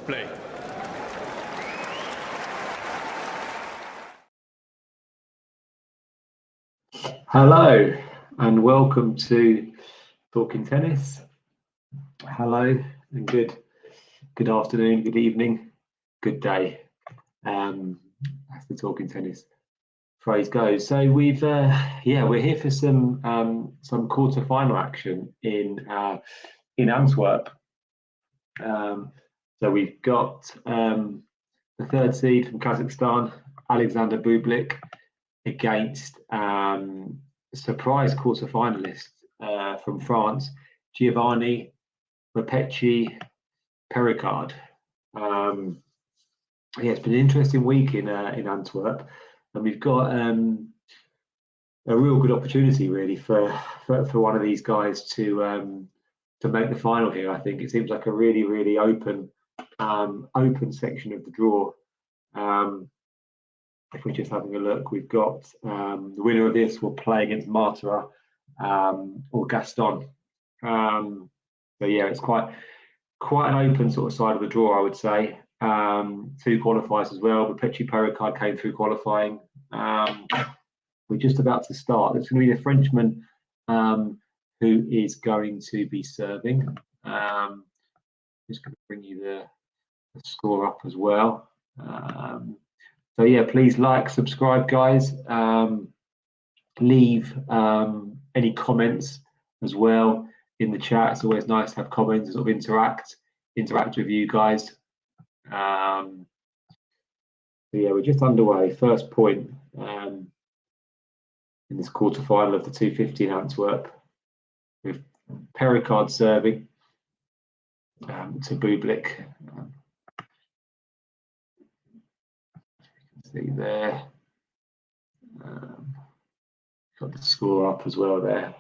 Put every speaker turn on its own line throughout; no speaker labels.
Play.
Hello and welcome to Talking Tennis. Hello and good afternoon, good evening, good day. As the Talking Tennis phrase goes. So we're here for some quarter-final action in Antwerp. So we've got the third seed from Kazakhstan, Alexander Bublik, against surprise quarter-finalist from France, Giovanni, Mpetshi, Perricard. It's been an interesting week in Antwerp, and we've got a real good opportunity really for one of these guys to make the final here. I think it seems like a really open section of the draw. If we're just having a look, we've got the winner of this will play against Marta or Gaston. So yeah, it's quite an open sort of side of the draw, I would say. Two qualifiers as well. Mpetshi Perricard came through qualifying. We're just about to start. It's going to be the Frenchman who is going to be serving. Just going to bring you the score up as well. So yeah, please like, subscribe, guys. Leave any comments as well in the chat. It's always nice to have comments, sort of interact with you guys. So yeah, we're just underway. First point in this quarter-final of the 250 in Antwerp, with Perricard serving to Bublik. See there, got the score up as well there.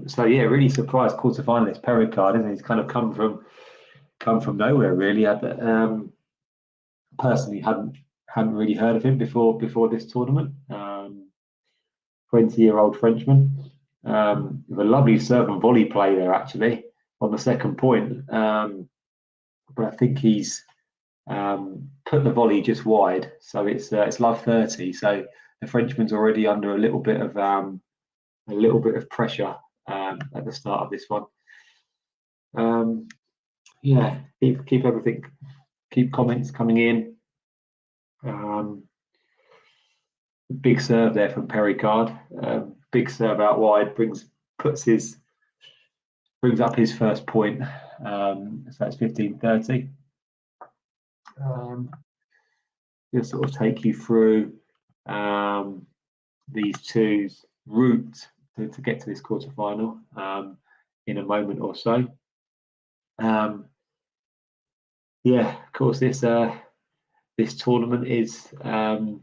So yeah, really surprised quarter-finalist Perricard, isn't he? He's kind of come from nowhere really. Personally hadn't really heard of him before this tournament. 20-year-old Frenchman with a lovely serve and volley play there actually on the second point, but I think he's put the volley just wide, so it's love 30. So the Frenchman's already under a little bit of pressure at the start of this one. Yeah, keep comments coming in. Big serve there from Perricard. Big serve out wide brings up his first point. So that's 15-30. Just sort of take you through these two's route to get to this quarterfinal in a moment or so. Yeah, of course, this tournament is well,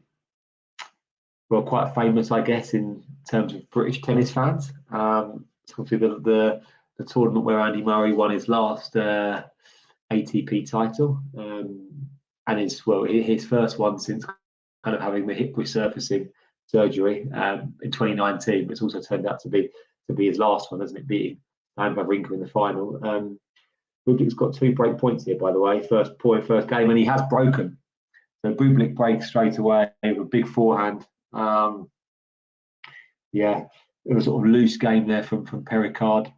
quite famous, I guess, in terms of British tennis fans. It's obviously the tournament where Andy Murray won his last ATP title, and his first one since kind of having the hip resurfacing surgery in 2019. But it's also turned out to be his last one, hasn't it? Beating Stan Wawrinka in the final. Bublik's got 2 break points here, by the way. First game, and he has broken. So Bublik breaks straight away with a big forehand. Yeah, it was sort of loose game there from Perricard.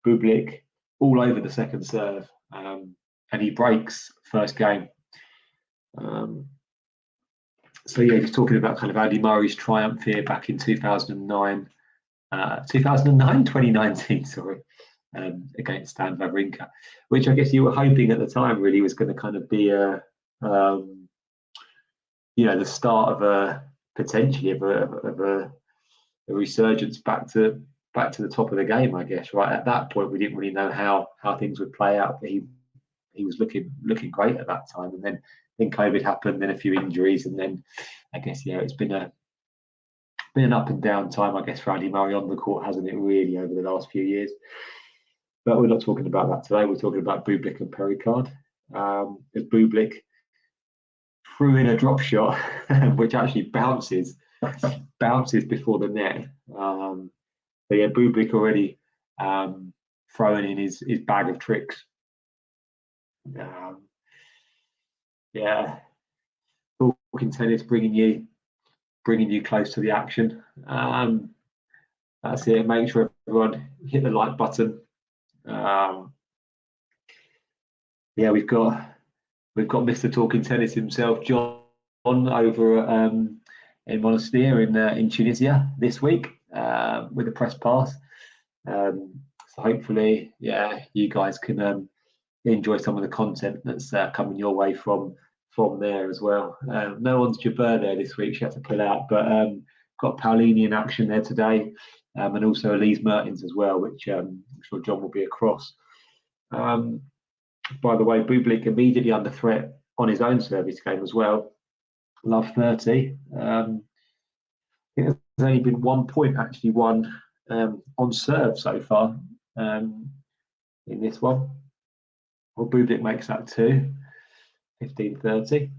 Bublik all over the second serve, and he breaks first game. So yeah, just talking about kind of Andy Murray's triumph here back in 2019, sorry, against Stan Wawrinka, which I guess you were hoping at the time really was going to kind of be the start of a potentially of a resurgence back to the top of the game, I guess. Right at that point, we didn't really know how things would play out, but he was looking great at that time, and then COVID happened, then a few injuries, and then I guess it's been an up and down time, I guess, for Andy Murray on the court, hasn't it? Really, over the last few years. But we're not talking about that today. We're talking about Bublik and Perricard. As Bublik threw in a drop shot, which actually bounces before the net. But yeah, Bublik already throwing in his bag of tricks. yeah, talking tennis, bringing you close to the action. That's it. Make sure everyone hit the like button. Yeah, we've got Mr. Talking Tennis himself, John, over in Monastir in Tunisia this week with a press pass. So hopefully, yeah, you guys can enjoy some of the content that's coming your way from there as well. No one's Jabir there this week; she had to pull out, but got Paulini in action there today, and also Elise Mertens as well, which I'm sure John will be across. By the way, Bublik immediately under threat on his own service game as well. Love 30. I think there's only been 1 point actually won on serve so far in this one. Well, Bublik makes that 2. 15-30.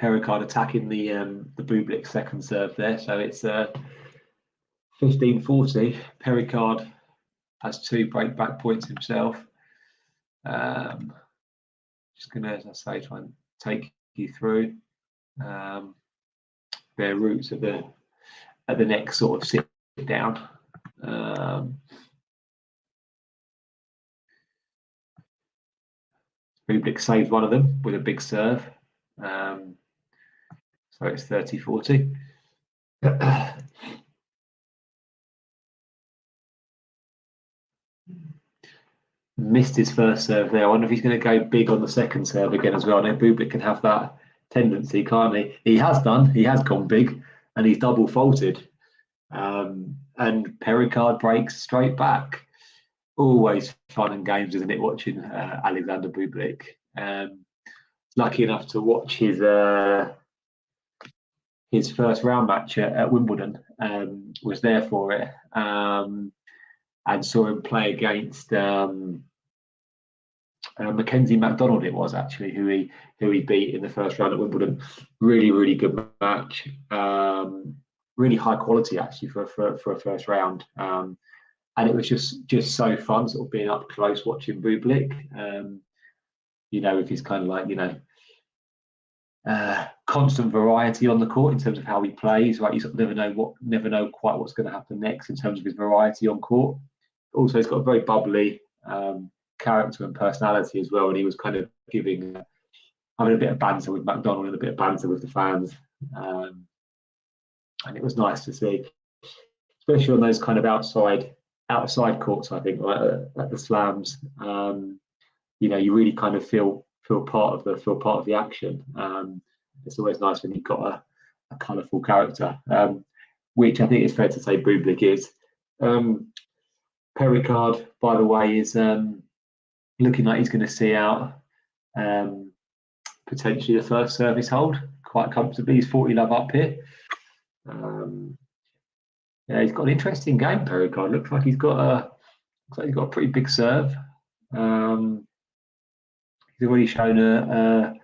Perricard attacking the Bublik second serve there, so it's 15-40. Perricard has 2 break back points himself. Just gonna, as I say, try and take you through their routes at the next sort of sit down. Bublik saved one of them with a big serve. So it's 30-40. Missed his first serve there. I wonder if he's going to go big on the second serve again as well. I know Bublik can have that tendency, can't he? He has done. He has gone big, and he's double faulted. And Perricard breaks straight back. Always fun and games, isn't it? Watching Alexander Bublik. Lucky enough to watch his first round match at Wimbledon. Was there for it, and saw him play against Mackenzie McDonald. It was actually who he beat in the first round at Wimbledon. Really, really good match. Really high quality actually for a first round. And it was just so fun, sort of being up close watching Bublik. With his kind of like constant variety on the court in terms of how he plays. Right, you sort of never know quite what's going to happen next in terms of his variety on court. Also, he's got a very bubbly character and personality as well, and he was kind of having a bit of banter with McDonald and a bit of banter with the fans, and it was nice to see, especially on those kind of outside courts. I think at the slams, you really kind of feel part of the action. It's always nice when you've got a colourful character, which I think it's fair to say Bublik is. Perricard, by the way, is looking like he's going to see out potentially the first service hold quite comfortably. He's 40 love up here. Yeah, he's got an interesting game. Perricard looks like he's got a pretty big serve. He's already shown a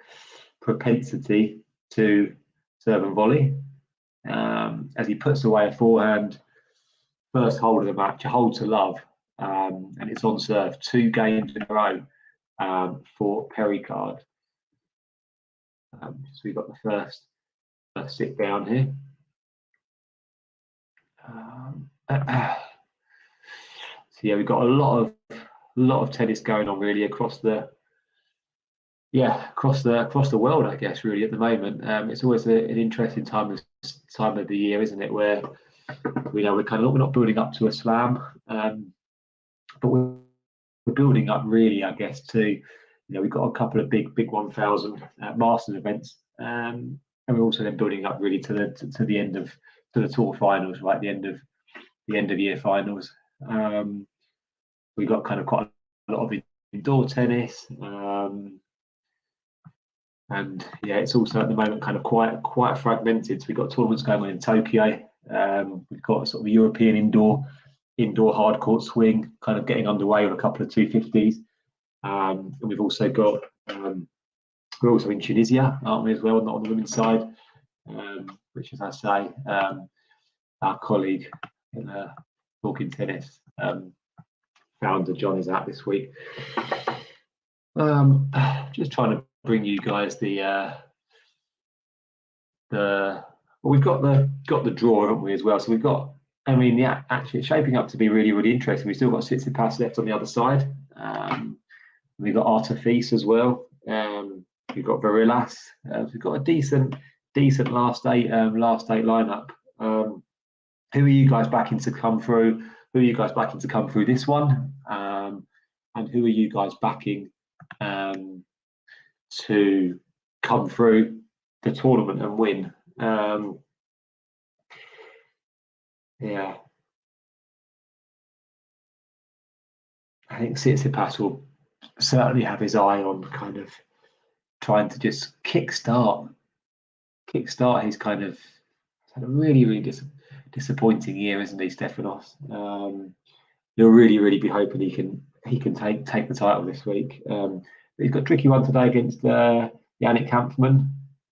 propensity to serve and volley as he puts away a forehand. First hold of the match, a hold to love, and it's on serve 2 games in a row for Perricard. So we've got the first sit down here. So yeah, we've got a lot of tennis going on really across the world, I guess, really at the moment. It's always an interesting time of the year, isn't it, where we're not building up to a slam, but we're building up really, I guess, to we've got a couple of big 1000 Masters events, and we're also then building up really to the end of the tour finals, right? The end of year finals. We've got kind of quite a lot of indoor tennis, and yeah, it's also at the moment kind of quite fragmented. So we've got tournaments going on in Tokyo. We've got sort of a European indoor hard court swing kind of getting underway with a couple of 250s, and we've also got We're also in Tunisia, aren't we, as well, not on the women's side, which, as I say, our colleague in Talking Tennis founder John is out this week. Just trying to bring you guys well, we've got the draw, haven't we, as well? So we've got, I mean, yeah, actually it's shaping up to be really, really interesting. We've still got Tsitsipas left on the other side. We've got Artifice as well. We've got Varillas. We've got a decent last eight lineup. Who are you guys backing to come through? Who are you guys backing to come through this one? And who are you guys backing to come through the tournament and win? Yeah, I think Tsitsipas will certainly have his eye on kind of trying to just kickstart his kind of had a really disappointing year, isn't he, Stefanos? You'll really be hoping he can take the title this week. But he's got a tricky one today against Yannick Kampfmann,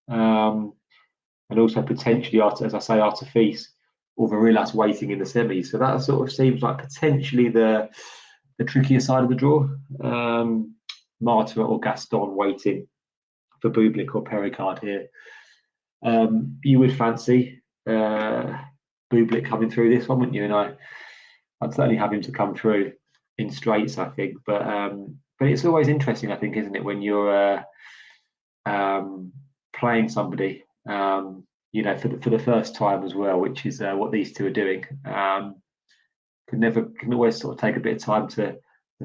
and also potentially, as I say, Artifice or Varillas waiting in the semis. So that sort of seems like potentially the trickier side of the draw. Marta or Gaston waiting for Bublik or Perricard here. You would fancy Bublik coming through this one, wouldn't you? And I'd certainly have him to come through in straights, I think. But it's always interesting, I think, isn't it, when you're playing somebody, you know, for the first time as well, which is what these two are doing. Can always sort of take a bit of time to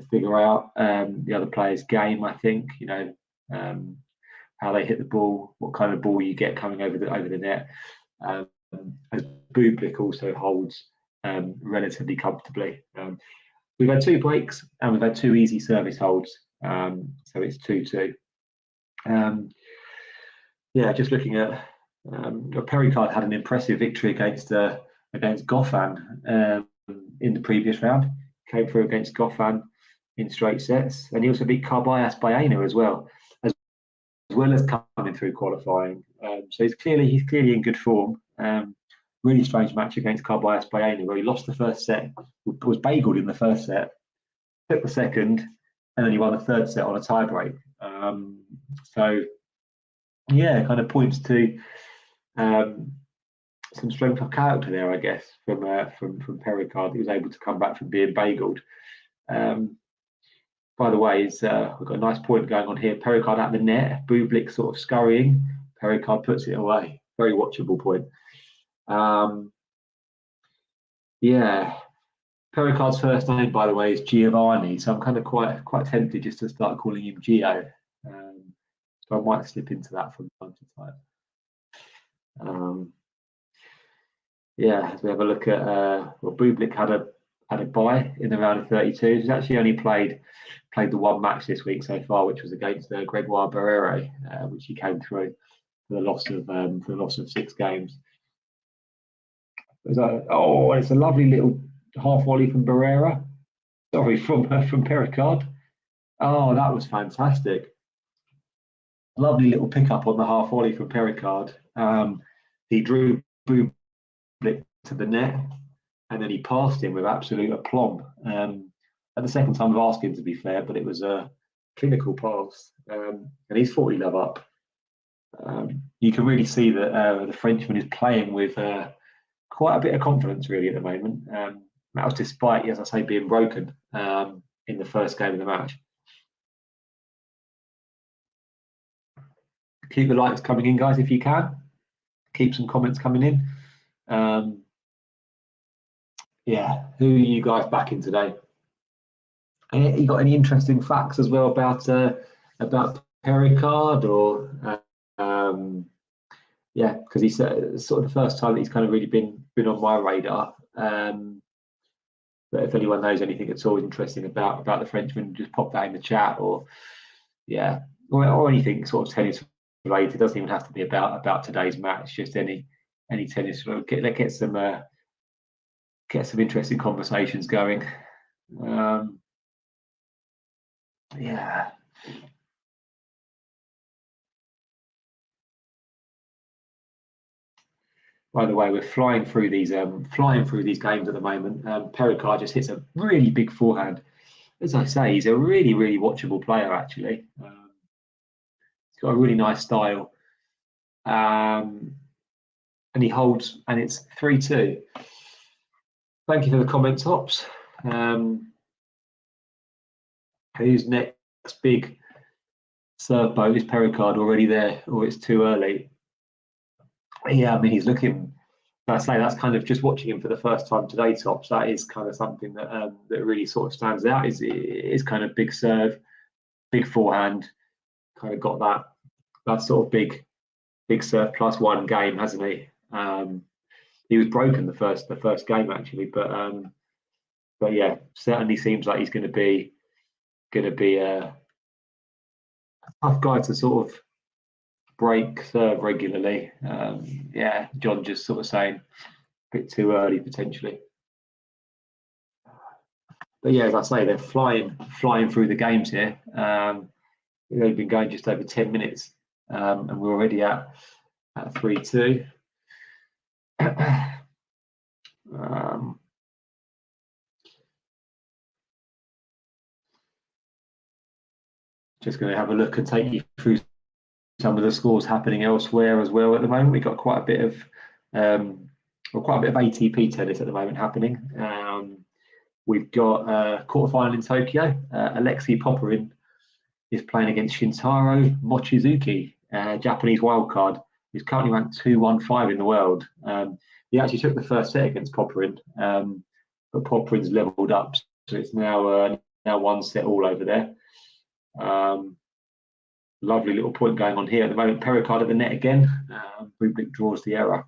figure out the other player's game. I think, you know, how they hit the ball, what kind of ball you get coming over the net. As Bublik also holds relatively comfortably. We've had 2 breaks and we've had 2 easy service holds, so it's 2-2. Yeah, just looking at Perricard had an impressive victory against Goffin in the previous round. Came through against Goffin in straight sets, and he also beat Carballas Baena as well as coming through qualifying. So he's clearly in good form. Really strange match against Carballas Baena, where he lost the first set, was bageled in the first set, took the second, and then he won the third set on a tiebreak. So yeah, kind of points to some strength of character there, I guess, from Perricard. He was able to come back from being bageled. By the way, we've got a nice point going on here. Perricard at the net, Bublik sort of scurrying. Perricard puts it away. Very watchable point. Yeah, Perricard's first name, by the way, is Giovanni, so I'm kind of quite tempted just to start calling him Gio. So I might slip into that from time to time. Yeah, as we have a look at well, Bublik had a bye in the round of 32. He's actually only played the 1 match this week so far, which was against Gregoire Barrere, which he came through for the loss of 6 games. It's a lovely little half volley from Barrera. Sorry, from Perricard. Oh, that was fantastic. Lovely little pickup on the half volley from Perricard. He drew Bublik to the net, and then he passed him with absolute aplomb. At the second time of asking, to be fair, but it was a clinical pass, and he's 40 love up. You can really see that the Frenchman is playing with quite a bit of confidence, really, at the moment. That was despite, as I say, being broken in the first game of the match. Keep the likes coming in, guys, if you can. Keep some comments coming in. Yeah, who are you guys backing today? You got any interesting facts as well about Perricard, or yeah, because he's sort of the first time that he's kind of really been on my radar. But if anyone knows anything at all interesting about the Frenchman, just pop that in the chat, or yeah, or anything sort of tennis related. It doesn't even have to be about today's match. Just any tennis. Get some interesting conversations going. Yeah. By the way, we're flying through these games at the moment. Perricard just hits a really big forehand. As I say, he's a really, really watchable player, actually. He's got a really nice style. And he holds, and it's 3-2. Thank you for the comments, Hops. Who's next big serve boat? Is Perricard already there, or it's too early? Yeah, I mean, he's looking. I say that's kind of just watching him for the first time today, Tops. That is kind of something that that really sort of stands out. Is kind of big serve, big forehand. Kind of got that sort of big serve plus one game, hasn't he? He was broken the first game actually, but yeah, certainly seems like he's going to be a tough guy to sort of break serve regularly. Yeah, John just sort of saying a bit too early potentially. But yeah, as I say, they're flying through the games here. They've been going just over 10 minutes, and we're already at 3-2. Just going to have a look and take you through some of the scores happening elsewhere as well at the moment. We've got quite a bit of ATP tennis at the moment happening. We've got quarterfinal in Tokyo. Alexei Popyrin is playing against Shintaro Mochizuki, Japanese wildcard, who's currently ranked 215 in the world. He actually took the first set against Popyrin, but Popyrin's leveled up, so it's now one set all over there. Lovely little point going on here at the moment. Perricard at the net again. Bublik draws the error.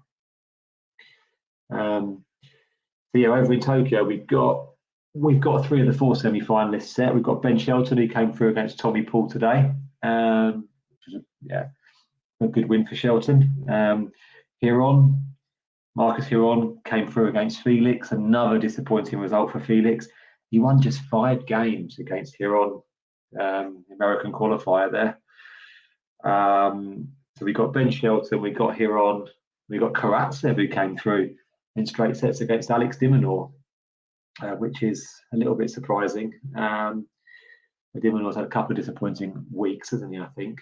So yeah, over in Tokyo, we've got 3 of the 4 semi-finalists set. We've got Ben Shelton, who came through against Tommy Paul today, which was a good win for Shelton. Marcus Hiron came through against Felix. Another disappointing result for Felix. He won just 5 games against Hiron, American qualifier there. So we got Ben Shelton, we got Hiron, we got Karatsev, who came through in straight sets against Alex Dimonor, which is a little bit surprising. Dimonor's had a couple of disappointing weeks, hasn't he? I think.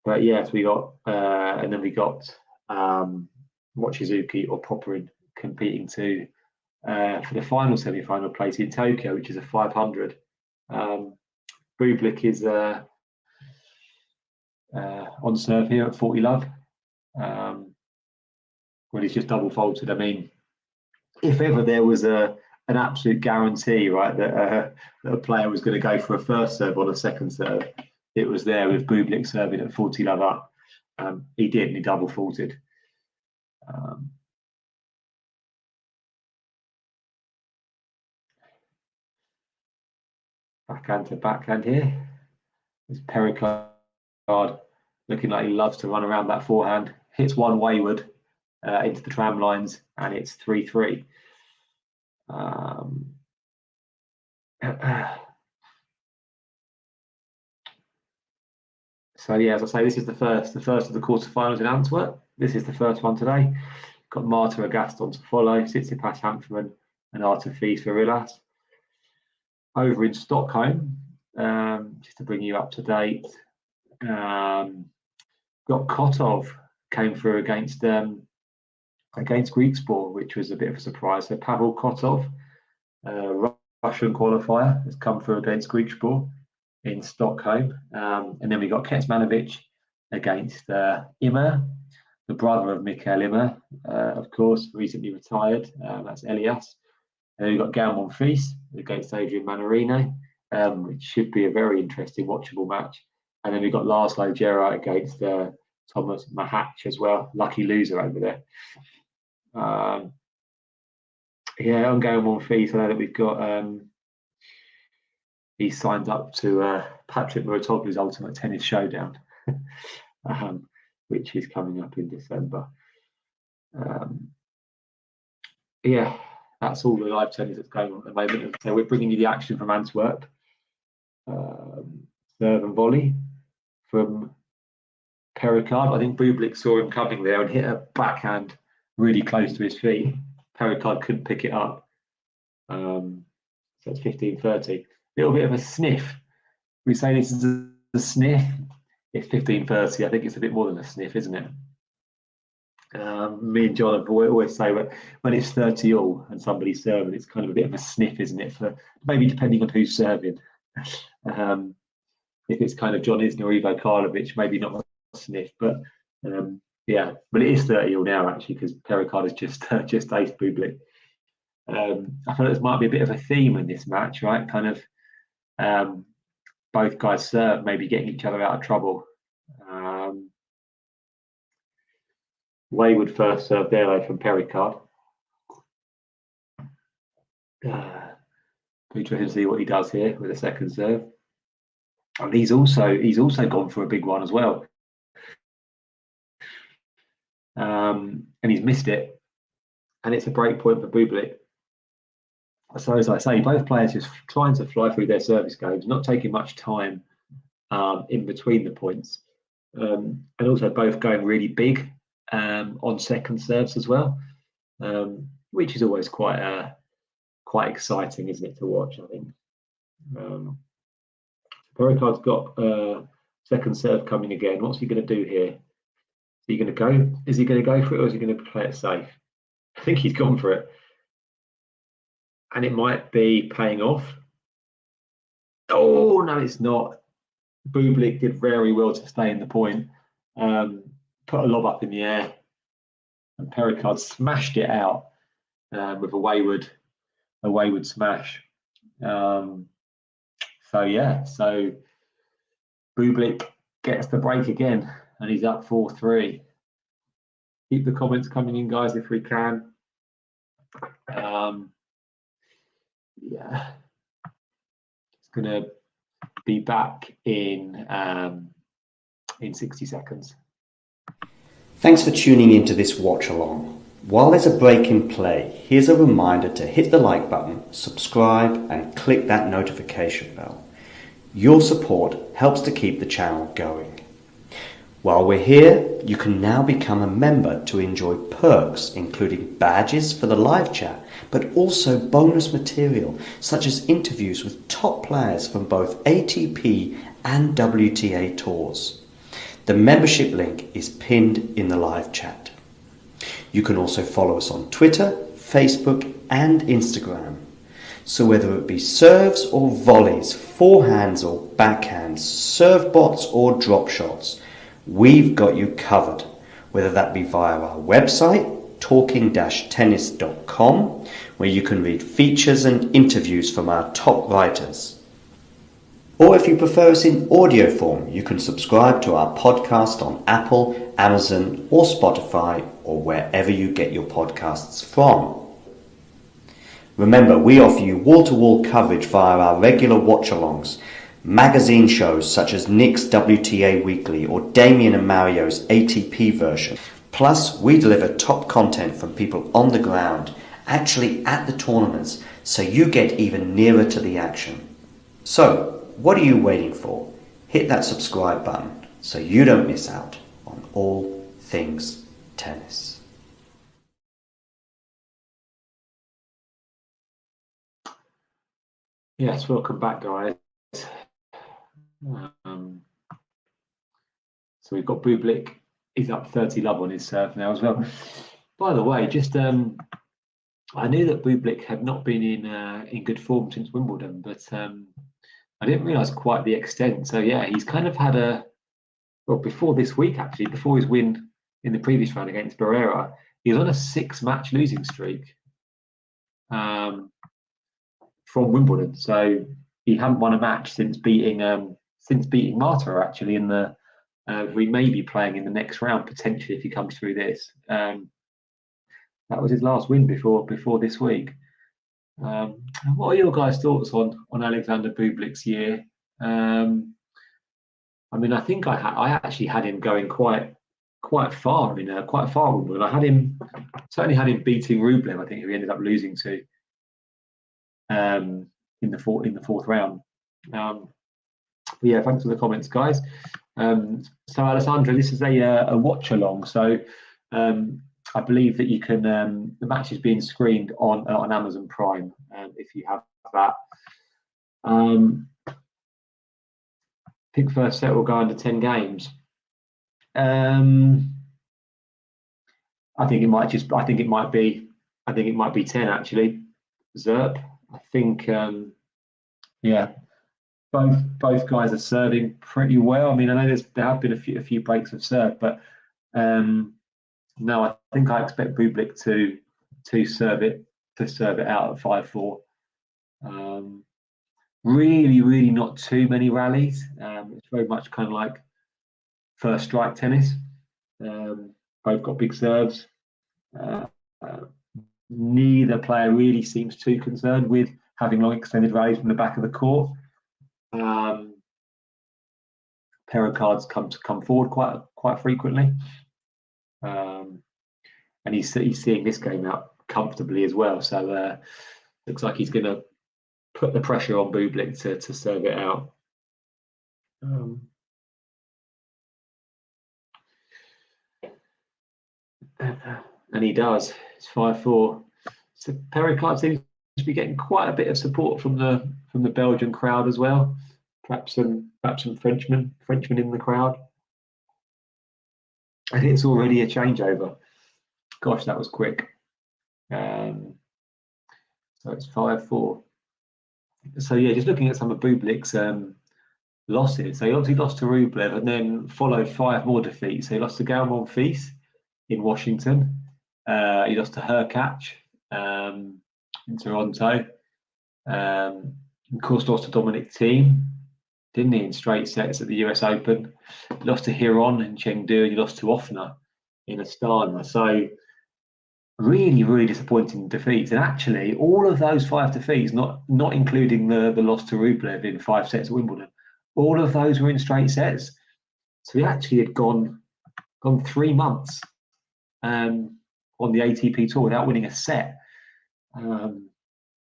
But yes, we got, and then we got Mochizuki or Popyrin competing for the final semi-final place in Tokyo, which is a 500. Bublik is on serve here at 40 love. Well, he's just double faulted. I mean, if ever there was an absolute guarantee, right, that a player was going to go for a first serve on a second serve, it was there with Bublik serving at 40 love up. He did, and he double faulted. Backhand to backhand here. It's Perricard looking like he loves to run around that forehand. Hits one wayward into the tram lines, and it's 3-3. So yeah, as I say, this is the first of the quarterfinals in Antwerp. This is the first one today. Got Marta Agaston to follow, Tsitsipas Hanfman, and Artur Fils Varillas. Over in Stockholm, just to bring you up to date, got Kotov came through against Griekspoor, which was a bit of a surprise. So Pavel Kotov, Russian qualifier, has come through against Griekspoor in Stockholm. And then we got Kecmanovic against Immer, the brother of Mikael Immer, of course, recently retired. That's Elias. And then we got Gael Monfils against Adrian Manarino, which should be a very interesting, watchable match. And then we got Laszlo Gerard against Thomas Mahach as well. Lucky loser over there. Yeah, on Gael Monfils, I know that we've got. He signed up to Patrick Muratoglu's Ultimate Tennis Showdown, which is coming up in December. Yeah, that's all the live tennis that's going on at the moment. So we're bringing you the action from Antwerp. Serve and volley from Perricard. I think Bublik saw him coming there and hit a backhand really close to his feet. Perricard couldn't pick it up. So it's 15-30. A little bit of a sniff. We say this is a sniff. It's 15-30. I think it's a bit more than a sniff, isn't it? Me and John have always say when it's 30-all and somebody's serving, it's kind of a bit of a sniff, isn't it? For maybe depending on who's serving. If it's kind of John Isner or Ivo Karlovic, maybe not a sniff, but yeah. But it is 30-all now actually because Perricard has just aced Bublik. I feel this might be a bit of a theme in this match, right? Kind of both guys serve, maybe getting each other out of trouble. Wayward first serve there though from Perricard. Be interested to see what he does here with a second serve. And he's also gone for a big one as well. And he's missed it. And it's a break point for Bublik. So as I say, both players just trying to fly through their service games, not taking much time in between the points. And also both going really big on second serves as well, which is always quite exciting, isn't it, to watch? I think. Perricard's got second serve coming again. What's he going to do here? Is he going to go for it, or is he going to play it safe? I think he's gone for it, and it might be paying off. Oh no, it's not. Bublik did very well to stay in the point. Put a lob up in the air, and Perricard smashed it out with a wayward smash. So Bublik gets the break again, and he's up 4-3. Keep the comments coming in, guys, if we can. Yeah, it's gonna be back in 60 seconds.
Thanks for tuning into this watch along. While there's a break in play, here's a reminder to hit the like button, subscribe and click that notification bell. Your support helps to keep the channel going. While we're here, you can now become a member to enjoy perks including badges for the live chat, but also bonus material such as interviews with top players from both ATP and WTA tours. The membership link is pinned in the live chat. You can also follow us on Twitter, Facebook and Instagram. So whether it be serves or volleys, forehands or backhands, serve bots or drop shots, we've got you covered. Whether that be via our website, talking-tennis.com, where you can read features and interviews from our top writers. Or if you prefer us in audio form, you can subscribe to our podcast on Apple, Amazon or Spotify or wherever you get your podcasts from. Remember, we offer you wall-to-wall coverage via our regular watch-alongs, magazine shows such as Nick's WTA Weekly or Damien and Mario's ATP version. Plus, we deliver top content from people on the ground, actually at the tournaments, so you get even nearer to the action. So, what are you waiting for? Hit that subscribe button so you don't miss out on all things tennis.
Yes, welcome back, guys. So we've got Bublik. He's up 30-love on his serve now as well. By the way, just I knew that Bublik had not been in good form since Wimbledon, but I didn't realise quite the extent. So yeah, he's kind of had before this week actually, before his win in the previous round against Barrera, he was on a 6-match losing streak from Wimbledon. So he hadn't won a match since beating Marta actually in the. We may be playing in the next round potentially if he comes through this. That was his last win before this week. What are your guys' thoughts on Alexander Bublik's year? I mean, I think I actually had him going quite far in quite far Wimbledon. I certainly had him beating Rublev. I think who he ended up losing to in the fourth round. yeah, thanks for the comments, guys. So Alessandra, this is a watch along. So I believe that you can. The match is being screened on Amazon Prime, if you have that. I think first set will go under 10 games. I think it might be 10 actually. Zerp. I think yeah. Both guys are serving pretty well. I mean, I know there have been a few breaks of serve, but no, I think I expect Bublik to serve it out at 5-4. Really not too many rallies. It's very much kind of like first strike tennis. Both got big serves. Neither player really seems too concerned with having long extended rallies from the back of the court. Perricard's come forward quite frequently, and he's seeing this game out comfortably as well. So looks like he's going to put the pressure on Bublik to serve it out. And he does. It's 5-4. So Perricard seems to be getting quite a bit of support from the Belgian crowd as well. Perhaps some Frenchmen in the crowd. And it's already a changeover. Gosh, that was quick. So it's 5-4. So yeah, just looking at some of Bublik's losses. So he obviously lost to Rublev and then followed 5 more defeats. So he lost to Gaumont Fils in Washington. He lost to Hurkacz in Toronto. Of course, lost to Dominic Thiem, didn't he, in straight sets at the US Open. He lost to Hiron in Chengdu, and he lost to Offner in Astana. So really disappointing defeats. And actually, all of those 5 defeats, not including the loss to Rublev in 5 sets at Wimbledon, all of those were in straight sets. So he actually had gone 3 months on the ATP tour without winning a set.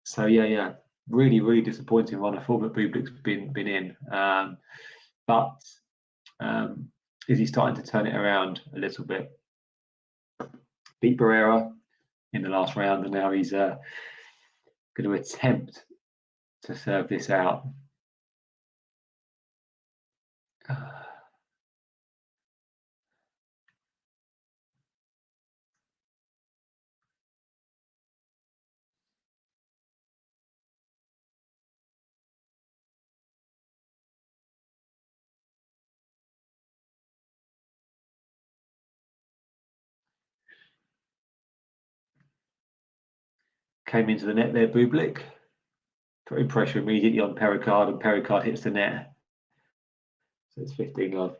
So yeah, really disappointing run of form that Bublik's been in. But is he starting to turn it around a little bit? Beat Barrera in the last round, and now he's going to attempt to serve this out. Came into the net there, Bublik. Putting pressure immediately on Perricard, and Perricard hits the net. So it's 15-love.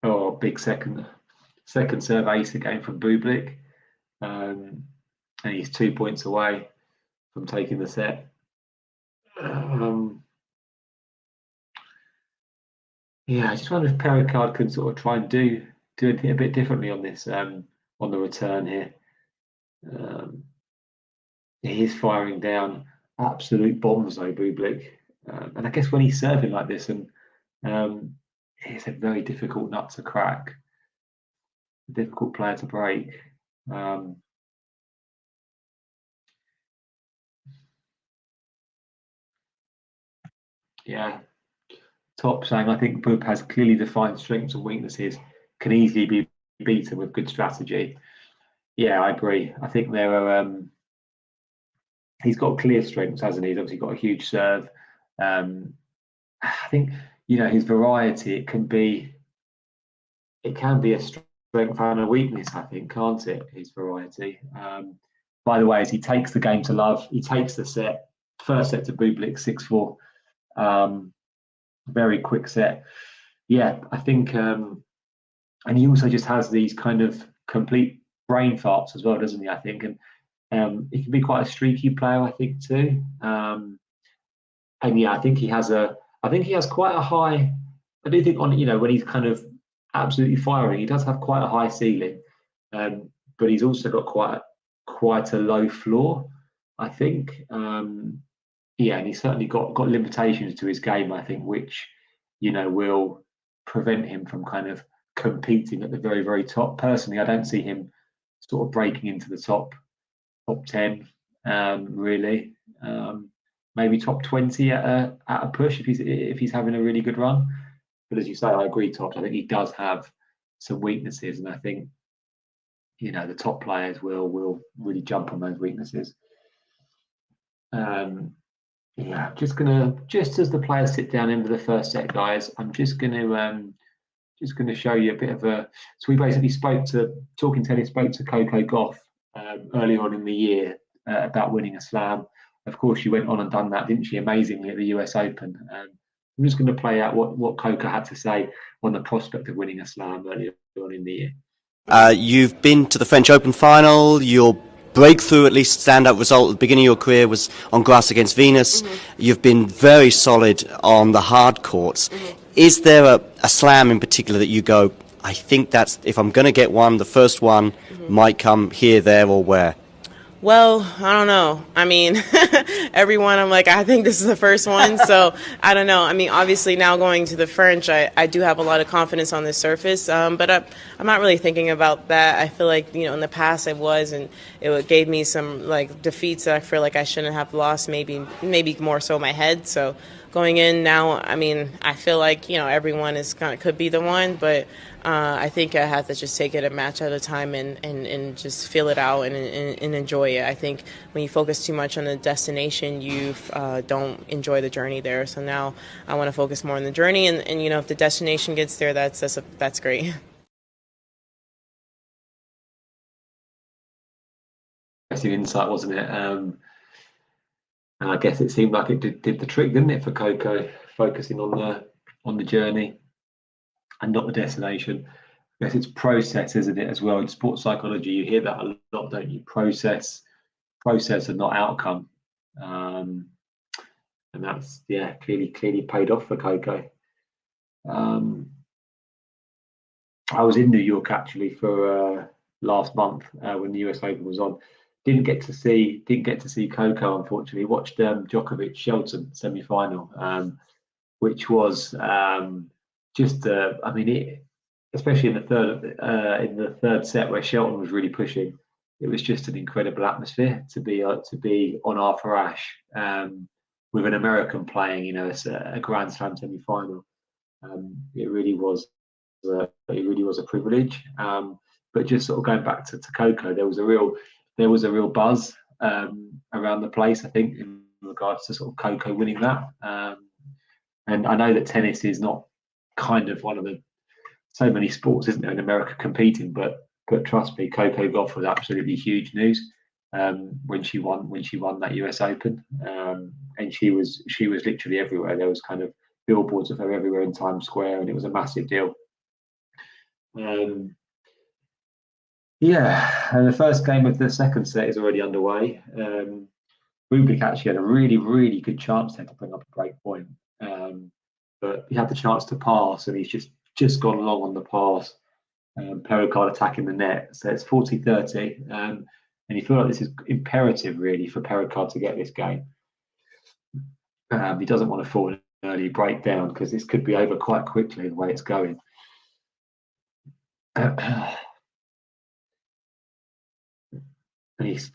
Oh, big second serve ace again from Bublik. And he's 2 points away from taking the set. Yeah, I just wonder if Perricard could sort of try and do anything a bit differently on this on the return here. He is firing down absolute bombs though, Bublik. And I guess when he's serving like this, and it's a very difficult nut to crack, difficult player to break. Yeah, Top saying, I think Bub has clearly defined strengths and weaknesses, can easily be beaten with good strategy. Yeah, I agree. I think there are. He's got clear strengths, hasn't he? He's obviously got a huge serve. I think his variety. It can be a strength and a weakness. I think, can't it? His variety. By the way, as he takes the game to love, he takes the set. First set to Bublik 6-4. Very quick set. Yeah, I think, and he also just has these kind of complete brain farts as well, doesn't he? I think, and he can be quite a streaky player, I think, too. and yeah, I think he has quite a high. I do think on when he's kind of absolutely firing, he does have quite a high ceiling, but he's also got quite a low floor, I think. Yeah, and he's certainly got limitations to his game, I think, which will prevent him from kind of competing at the very, very top. Personally, I don't see him sort of breaking into the top 10, really. Maybe top 20 at a push if he's having a really good run. But as you say, I agree, Tops. I think he does have some weaknesses, and I think the top players will really jump on those weaknesses. Yeah, just as the players sit down into the first set, guys, I'm just gonna show you a bit of a. So we basically spoke to Coco Gauff earlier on in the year about winning a slam. Of course, she went on and done that, didn't she? Amazingly at the US Open. I'm just going to play out what Coco had to say on the prospect of winning a slam earlier on in the year.
You've been to the French Open final. Your breakthrough, at least standout result at the beginning of your career, was on grass against Venus. You've been very solid on the hard courts. Is there a slam in particular that you go, I think that's, if I'm going to get one, the first one might come here, there, or where?
Well, I don't know. I mean, everyone, I'm like, I think this is the first one. So I don't know. I mean, obviously now going to the French, I do have a lot of confidence on the surface. But I'm not really thinking about that. I feel like, in the past I was, and it gave me some like defeats that I feel like I shouldn't have lost, maybe more so my head. So going in now, I mean, I feel like, everyone could be the one, but I think I have to just take it a match at a time and just feel it out and enjoy it. I think when you focus too much on the destination, you don't enjoy the journey there. So now I want to focus more on the journey, and if the destination gets there, that's great.
Impressive insight, wasn't it? And I guess it seemed like it did the trick, didn't it, for Coco, focusing on the journey and not the destination. I guess it's process, isn't it, as well? In sports psychology, you hear that a lot, don't you? Process and not outcome. And that's, clearly paid off for Coco. I was in New York actually for last month when the US Open was on. Didn't get to see Coco, unfortunately. Watched Djokovic Shelton semi-final, which was especially in the third set where Shelton was really pushing. It was just an incredible atmosphere to be on Arthur Ashe with an American playing, a Grand Slam semi-final. It really was a privilege. But just sort of going back to Coco, there was a real buzz around the place, I think, in regards to sort of Coco winning that. And I know that tennis is not kind of one of the so many sports, isn't there, in America competing, but trust me, Coco Gauff was absolutely huge news when she won that US Open, and she was literally everywhere. There was kind of billboards of her everywhere in Times Square, and it was a massive deal. And the first game of the second set is already underway. Bublik actually had a really, really good chance there to bring up a break point, but he had the chance to pass, and he's just gone long on the pass. Perricard attacking the net, so it's 40-30, and you feel like this is imperative really for Perricard to get this game. He doesn't want to fall an early breakdown because this could be over quite quickly the way it's going. And he's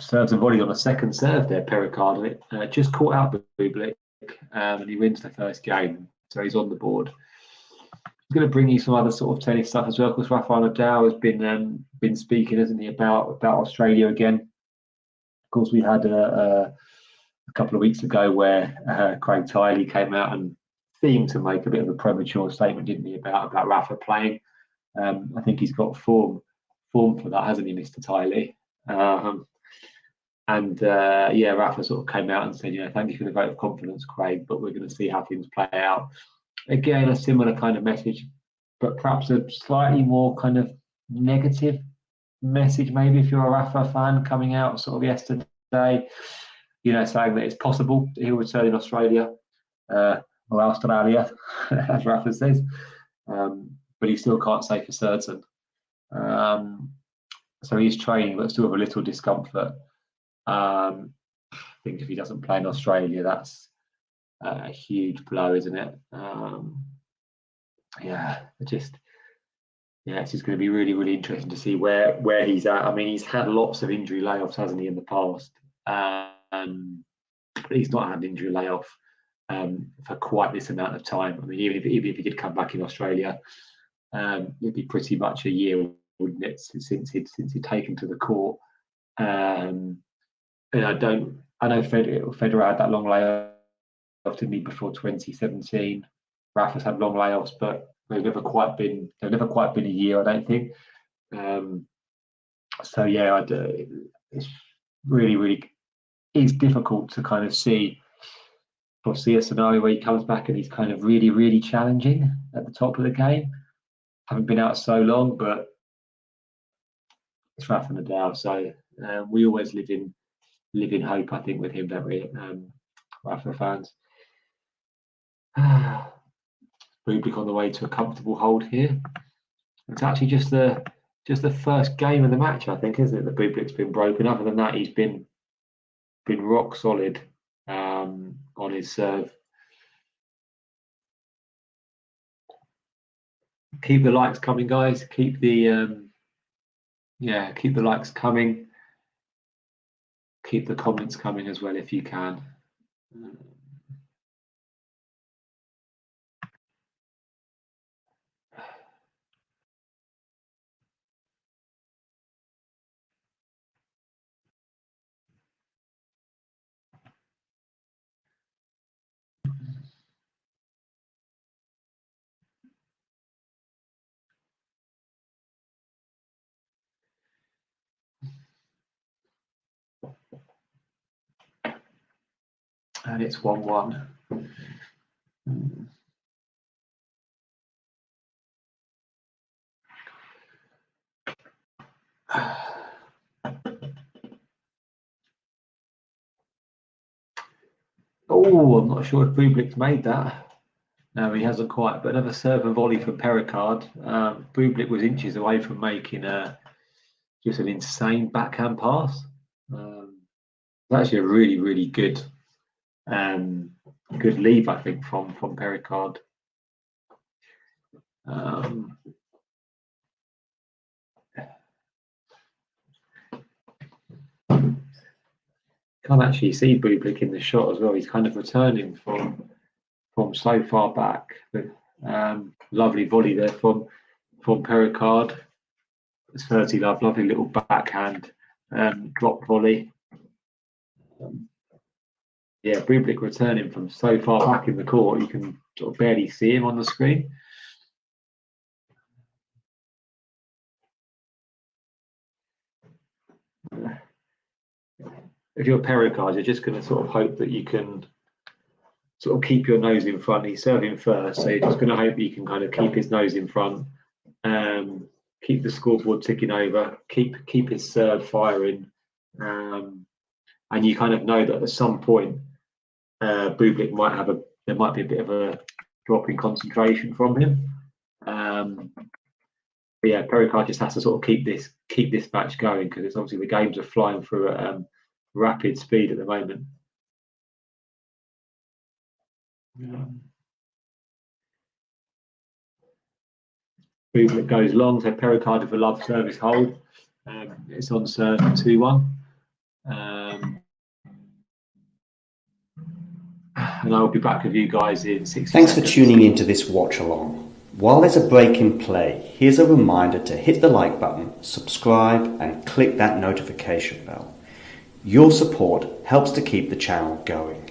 serves and volley on a second serve there, Perricard, and it just caught out with Bublik, and he wins the first game, so he's on the board. I'm going to bring you some other sort of tennis stuff as well, because Rafael Nadal has been speaking, hasn't he, about Australia again. Of course, we had a couple of weeks ago where Craig Tiley came out and seemed to make a bit of a premature statement, didn't he, about Rafa playing. I think he's got form for that, hasn't he, Mr. Tiley? Rafa sort of came out and said, thank you for the vote of confidence, Craig, but we're going to see how things play out. Again, a similar kind of message, but perhaps a slightly more kind of negative message, maybe, if you're a Rafa fan, coming out sort of yesterday. saying that it's possible that he'll return in Australia or Australia, as Rafa says, but he still can't say for certain. So he's training, but still with a little discomfort. I think if he doesn't play in Australia, that's a huge blow, isn't it? It's just going to be really, really interesting to see where he's at. I mean, he's had lots of injury layoffs, hasn't he, in the past? But he's not had an injury layoff for quite this amount of time. I mean, even if he did come back in Australia, it'd be pretty much a year, wouldn't it, since he'd taken to the court. And I know Federer had that long layoff, didn't he, before 2017. Rafa's had long layoffs, but they've never quite been a year, I don't think. It's really, really is difficult to kind of see a scenario where he comes back and he's kind of really, really challenging at the top of the game. Haven't been out so long, but it's Rafa Nadal, so we always live in hope, I think, with him, don't we, Rafa fans. Bublik on the way to a comfortable hold here. It's actually just the first game of the match, I think, isn't it? That Bublik's been broken. Other than that, he's been rock solid on his serve. Keep the likes coming, guys. Keep the likes coming. Keep the comments coming as well if you can. And it's 1-1. Oh, I'm not sure if Bublik's made that. No, he hasn't quite. But another serve and volley from Perricard. Bublik was inches away from making just an insane backhand pass. It's actually a really, really good leave, I think, from Perricard. Can't actually see Bublik in the shot as well. He's kind of returning from so far back. But, lovely volley there from Perricard. It's 30 love, lovely little backhand drop volley. Bublik returning from so far back in the court, you can sort of barely see him on the screen. If you're Perricard, you're just going to sort of hope that you can sort of keep your nose in front. He's serving first, so you're just going to hope you can kind of keep his nose in front, keep the scoreboard ticking over, keep his serve firing, and you kind of know that at some point Bublik there might be a bit of a drop in concentration from him. But yeah, Perricard just has to sort of keep this match going, because it's obviously the games are flying through at rapid speed at the moment. Bublik goes long, so Perricard with a love service hold. It's on serve 2-1. And I'll be back with you guys in 60
Thanks
seconds.
for tuning into this watch along. While there's a break in play, here's a reminder to hit the like button, subscribe and click that notification bell. Your support helps to keep the channel going.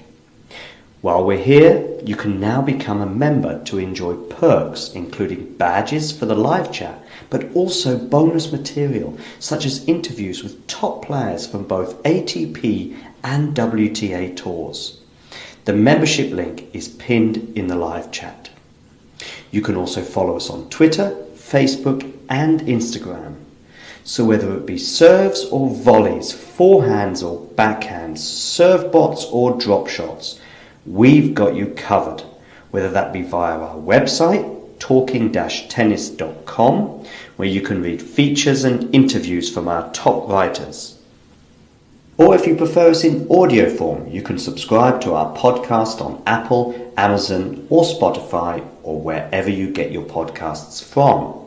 While we're here, you can now become a member to enjoy perks including badges for the live chat, but also bonus material such as interviews with top players from both ATP and WTA tours. The membership link is pinned in the live chat. You can also follow us on Twitter, Facebook and Instagram. So whether it be serves or volleys, forehands or backhands, serve bots or drop shots, we've got you covered. Whether that be via our website, talking-tennis.com, where you can read features and interviews from our top writers. Or if you prefer us in audio form, you can subscribe to our podcast on Apple, Amazon or Spotify or wherever you get your podcasts from.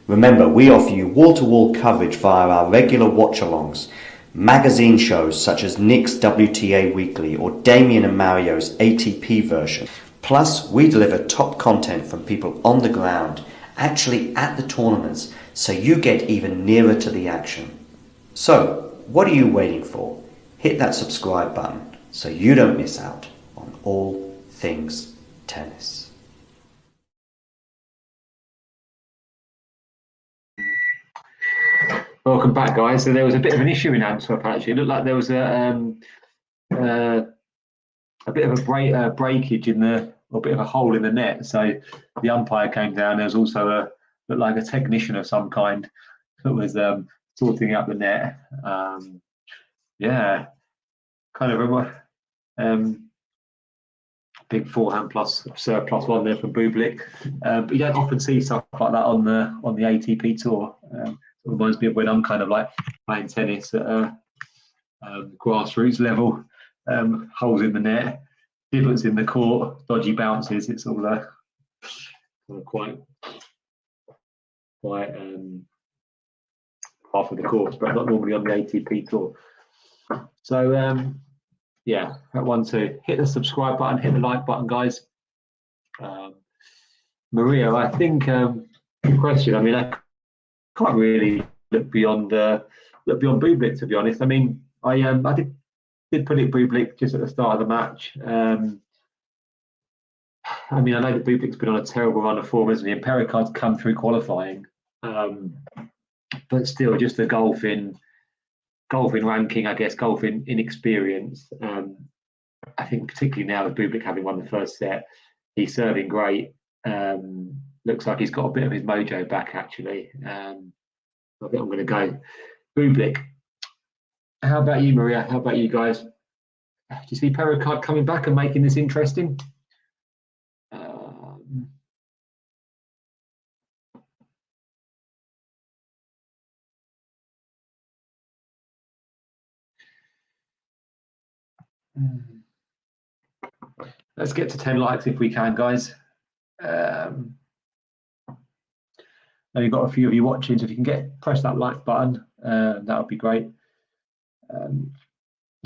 Remember, we offer you wall-to-wall coverage via our regular watch-alongs, magazine shows such as Nick's WTA Weekly or Damien and Mario's ATP version. Plus, we deliver top content from people on the ground, actually at the tournaments, so you get even nearer to the action. So, what are you waiting for? Hit that subscribe button so you don't miss out on all things tennis.
Welcome back, guys. So there was a bit of an issue in Antwerp, actually. It looked like there was a bit of a breakage in or a bit of a hole in the net. So the umpire came down. There was also looked like a technician of some kind that was sorting out the net. Yeah, kind of a big forehand plus serve plus one there for Bublik. But you don't often see stuff like that on the ATP tour. It reminds me of when I'm kind of like playing tennis at a grassroots level. Holes in the net, divots in the court, dodgy bounces. It's all quite half of the course, but not normally on the ATP tour. So yeah, that one too. Hit the subscribe button, hit the like button, guys. Maria, I think the question. I mean, I can't really look beyond Bublik, to be honest. I mean, I did put it Bublik just at the start of the match. I mean, I know that Bublik's been on a terrible run of form, isn't he? And Perricard's come through qualifying, but still, just the golfing ranking, I guess, golfing inexperience. I think particularly now with Bublik having won the first set, he's serving great. Looks like he's got a bit of his mojo back, actually. I think I'm going to go Bublik. How about you, Maria? How about you guys? Do you see Perricard coming back and making this interesting? Let's get to 10 likes if we can, guys. Now you've got a few of you watching, so if you can press that like button, that would be great.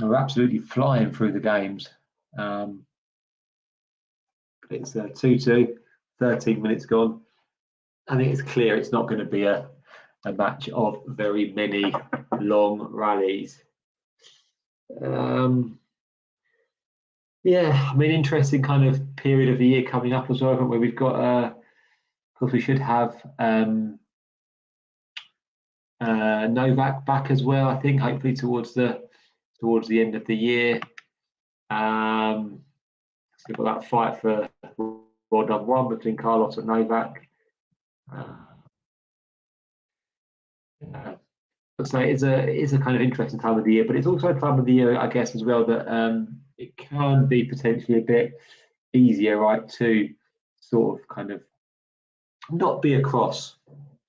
We're absolutely flying through the games. It's 2-2, 13 minutes gone. I think it's clear it's not going to be a match of very many long rallies. Yeah, I mean, interesting kind of period of the year coming up as well, haven't we? We've got, of course, we should have Novak back as well. I think hopefully towards the end of the year. So we've got that fight for World number one between Carlos and Novak. So it's a kind of interesting time of the year, but it's also a time of the year, I guess, as well that it can be potentially a bit easier, right, to sort of kind of not be across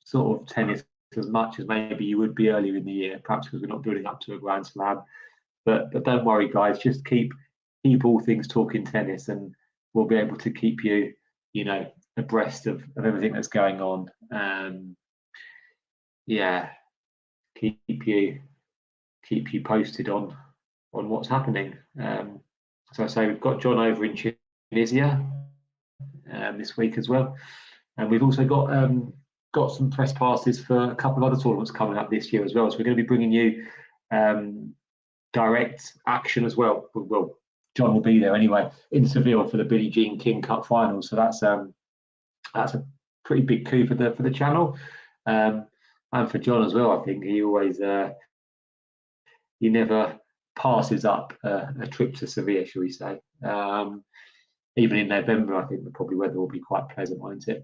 sort of tennis as much as maybe you would be earlier in the year, perhaps because we're not building up to a Grand Slam. But don't worry, guys, just keep all things talking tennis, and we'll be able to keep you, abreast of everything that's going on. Yeah, keep you posted on what's happening. So I say we've got John over in Tunisia this week as well, and we've also got some press passes for a couple of other tournaments coming up this year as well. So we're going to be bringing you direct action as well. Well, John will be there anyway in Seville for the Billie Jean King Cup finals. So that's a pretty big coup for the channel, and for John as well. I think he always he never passes up a trip to Seville, shall we say? Even in November, I think the probably weather will be quite pleasant, won't it?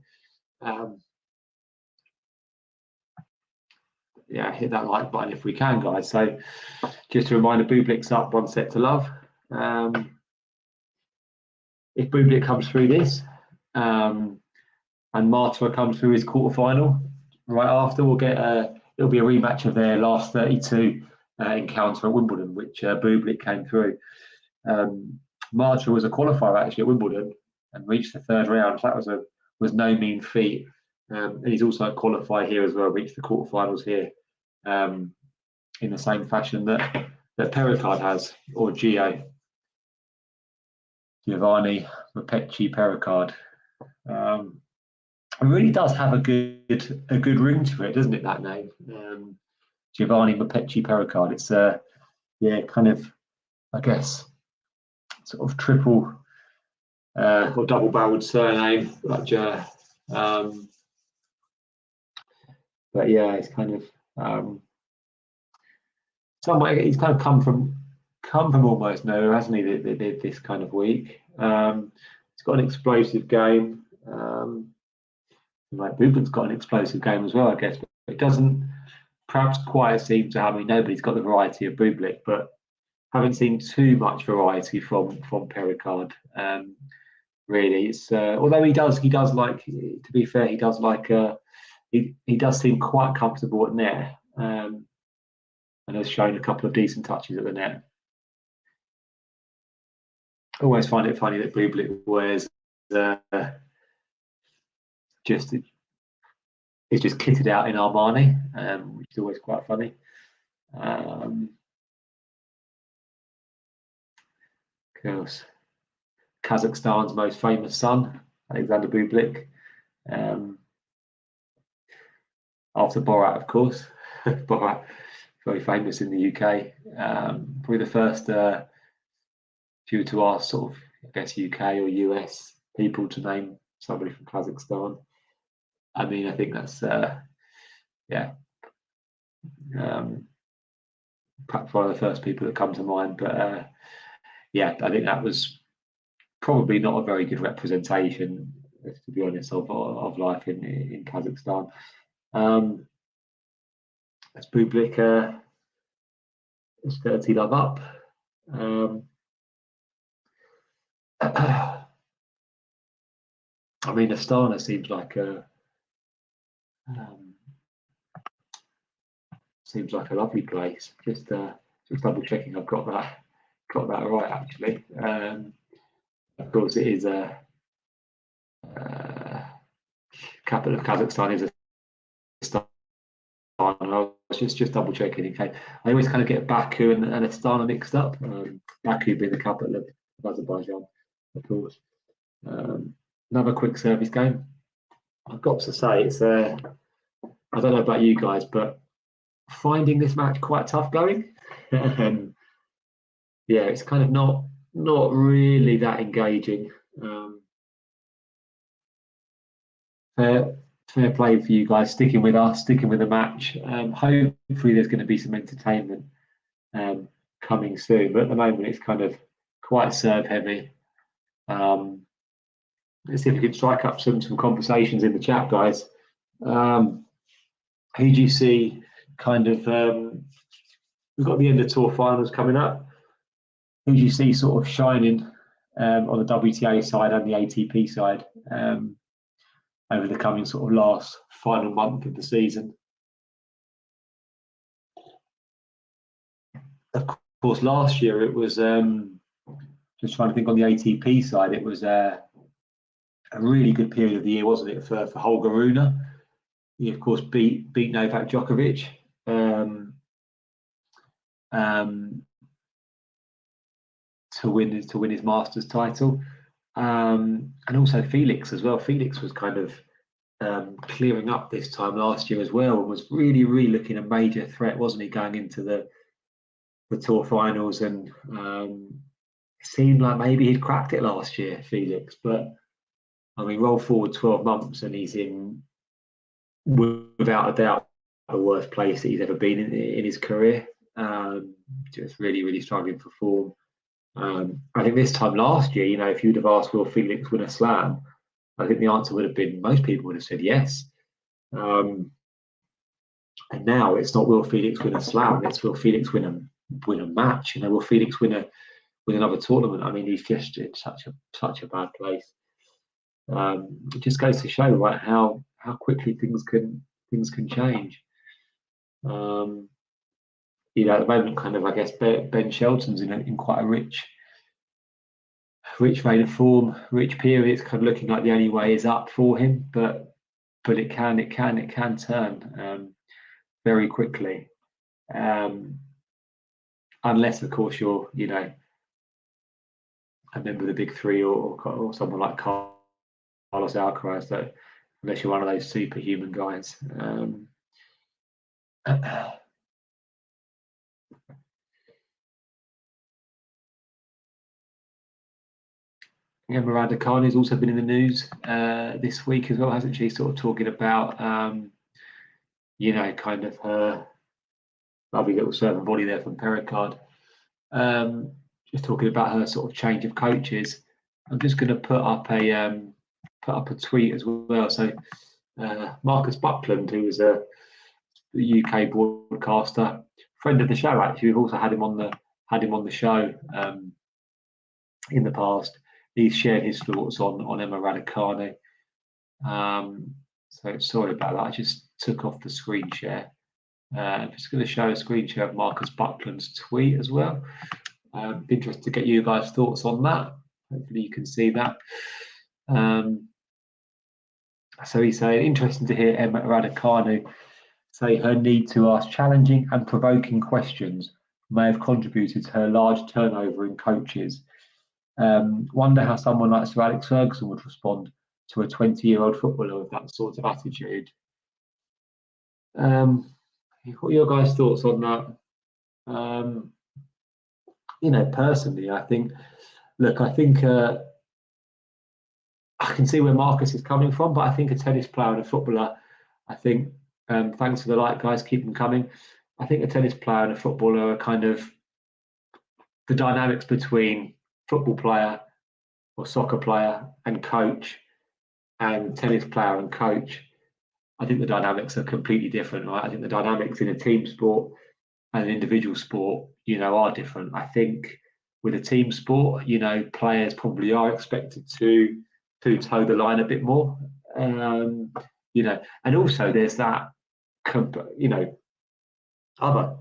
hit that like button if we can, guys. So just a reminder, Bublik's up 1 set to love. If Bublik comes through this and Marta comes through his quarterfinal right after, we'll get it'll be a rematch of their last 32 encounter at Wimbledon, which Bublik came through. Marta was a qualifier actually at Wimbledon and reached the 3rd round. So that was no mean feat. And he's also qualified here as well, reached the quarterfinals here in the same fashion that Perricard has, or Giovanni Mpetshi Perricard. It really does have a good ring to it, doesn't it, that name? Giovanni Mpetshi Perricard. It's kind of, I guess, sort of triple or double-barreled surname, but yeah, it's kind of somewhere he's kind of come from almost nowhere, hasn't he? This kind of week. He's got an explosive game. Like Bublik's got an explosive game as well, I guess. But it doesn't perhaps quite seem to have. I mean, nobody's got the variety of Bublik, but haven't seen too much variety from Perricard. Really, it's although he does like. To be fair, he does like. He does seem quite comfortable at net, and has shown a couple of decent touches at the net. I always find it funny that Bublik wears it's just kitted out in Armani, which is always quite funny. Of course, Kazakhstan's most famous son, Alexander Bublik, after Borat, of course. Borat, very famous in the UK. Probably the first, if you were to ask sort of, I guess, UK or US people to name somebody from Kazakhstan. I mean, I think that's, perhaps one of the first people that come to mind. But yeah, I think that was probably not a very good representation, to be honest, of life in Kazakhstan. That's Bublik. It's 30 love up. I mean, Astana seems like a lovely place. Just double checking I've got that right, actually. Of course, it is a capital of Kazakhstan is Astana. I was just double checking in case. I always kind of get Baku and Astana mixed up. Baku being the capital of Azerbaijan, of course. Another quick service game. I've got to say, it's I don't know about you guys, but finding this match quite tough going. Yeah, it's kind of not really that engaging. Fair play for you guys, sticking with us, sticking with the match. Hopefully there's going to be some entertainment coming soon, but at the moment it's kind of quite serve heavy. Let's see if we can strike up some conversations in the chat, guys. Who do you see kind of, we've got the end of tour finals coming up. Who do you see sort of shining on the WTA side and the ATP side over the coming sort of last final month of the season? Of course, last year it was, just trying to think on the ATP side, it was a really good period of the year, wasn't it, for Holger Rune? He, of course, beat Novak Djokovic. To win his Masters title, and also Felix as well. Felix was kind of clearing up this time last year as well, and was really looking a major threat, wasn't he, going into the tour finals? And it seemed like maybe he'd cracked it last year, Felix. But I mean, roll forward 12 months and he's in, without a doubt, the worst place that he's ever been in his career. Just really struggling for form. I think this time last year, you know, if you'd have asked will Felix win a slam, I think the answer would have been, most people would have said yes. And now it's not will Felix win a slam, it's will Felix win a match. Will Felix win another tournament? I mean, he's just in such a bad place. It just goes to show, right, how quickly things can change. At the moment, kind of, I guess Ben Shelton's in quite a rich vein of form, rich period. It's kind of looking like the only way is up for him, but it can turn very quickly, unless of course you're a member of the big three or someone like Carlos Alcaraz, that unless you're one of those superhuman guys. Miranda Khan has also been in the news this week as well, hasn't she? Sort of talking about, kind of her lovely little servant body there from Perricard. Just talking about her sort of change of coaches. I'm just going to put up a tweet as well. So Marcus Buckland, who was a UK broadcaster, friend of the show actually, we've also had him on the show in the past. He's shared his thoughts on Emma Raducanu. So sorry about that. I just took off the screen share. I'm just going to show a screen share of Marcus Buckland's tweet as well. Be interested to get you guys' thoughts on that. Hopefully you can see that. So he's saying, interesting to hear Emma Raducanu say her need to ask challenging and provoking questions may have contributed to her large turnover in coaches. Wonder how someone like Sir Alex Ferguson would respond to a 20-year-old footballer with that sort of attitude. What are your guys' thoughts on that? Personally, I think I can see where Marcus is coming from, but I think a tennis player and a footballer, I think, thanks to the like guys, keep them coming. I think a tennis player and a footballer are kind of the dynamics between football player or soccer player and coach and tennis player and coach. I think the dynamics are completely different, right? I think the dynamics in a team sport and an individual sport, are different. I think with a team sport, players probably are expected to toe the line a bit more, and also there's that, other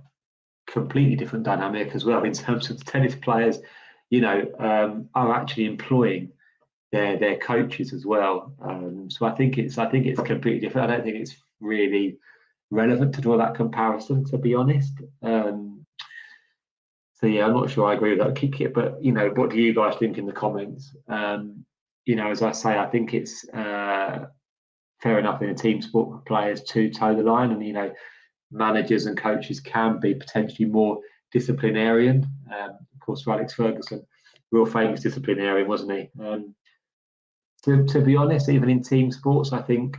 completely different dynamic as well in terms of the tennis players, are actually employing their coaches as well. So I think it's completely different. I don't think it's really relevant to draw that comparison, to be honest. So yeah, I'm not sure I agree with that kick it, but what do you guys think in the comments? As I say, I think it's fair enough in a team sport for players to toe the line, and managers and coaches can be potentially more disciplinarian. Of course, for Alex Ferguson, real famous disciplinarian, wasn't he? To be honest, even in team sports, I think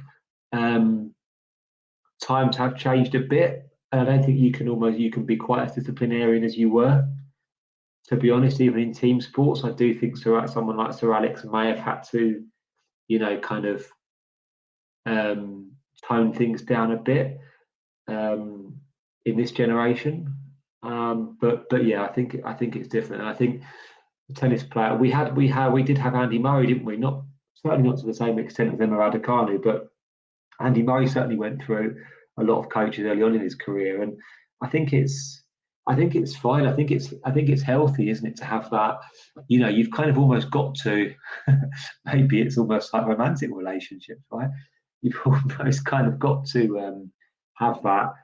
times have changed a bit. And I don't think you can be quite as disciplinarian as you were. To be honest, even in team sports, I do think someone like Sir Alex may have had to, kind of tone things down a bit in this generation. But yeah, I think it's different. And I think the tennis player we did have Andy Murray, didn't we? Certainly not to the same extent as Emma Raducanu, but Andy Murray certainly went through a lot of coaches early on in his career, and I think it's fine. I think it's healthy, isn't it, to have that? You've kind of almost got to. Maybe it's almost like romantic relationships, right? You've almost kind of got to have that.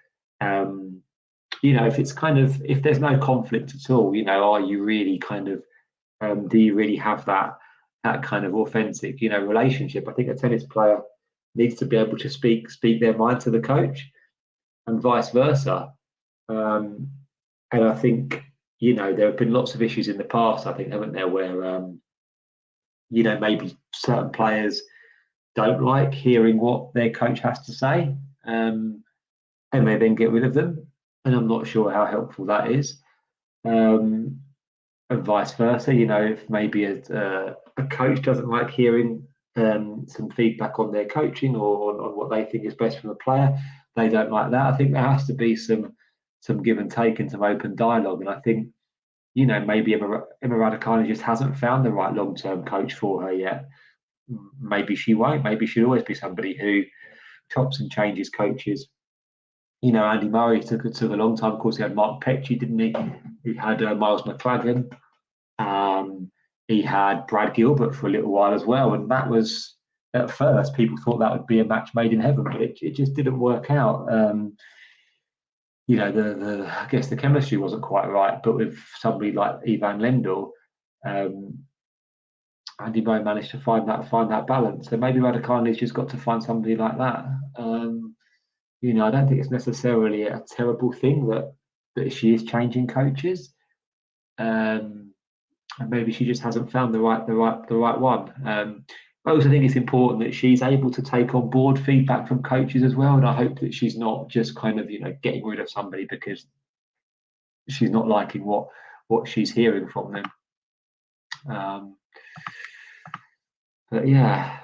If there's no conflict at all, are you really kind of? Do you really have that kind of authentic, relationship? I think a tennis player needs to be able to speak their mind to the coach, and vice versa. And I think there have been lots of issues in the past, I think, haven't there, where maybe certain players don't like hearing what their coach has to say, and they then get rid of them. And I'm not sure how helpful that is. And vice versa, if maybe a coach doesn't like hearing some feedback on their coaching or on what they think is best from the player, they don't like that. I think there has to be some give and take and some open dialogue. And I think, maybe Emma Raducanu just hasn't found the right long-term coach for her yet. Maybe she won't. Maybe she'll always be somebody who chops and changes coaches. Andy Murray took a long time. Of course, he had Mark Mpetshi, didn't he? He had Miles McLagan. He had Brad Gilbert for a little while as well. And that was, at first, people thought that would be a match made in heaven, but it just didn't work out. I guess the chemistry wasn't quite right. But with somebody like Ivan Lendl, Andy Murray managed to find that balance. So maybe Raducanu's just got to find somebody like that. I don't think it's necessarily a terrible thing that she is changing coaches, and maybe she just hasn't found the right one. I also think it's important that she's able to take on board feedback from coaches as well, and I hope that she's not just kind of getting rid of somebody because she's not liking what she's hearing from them. But yeah.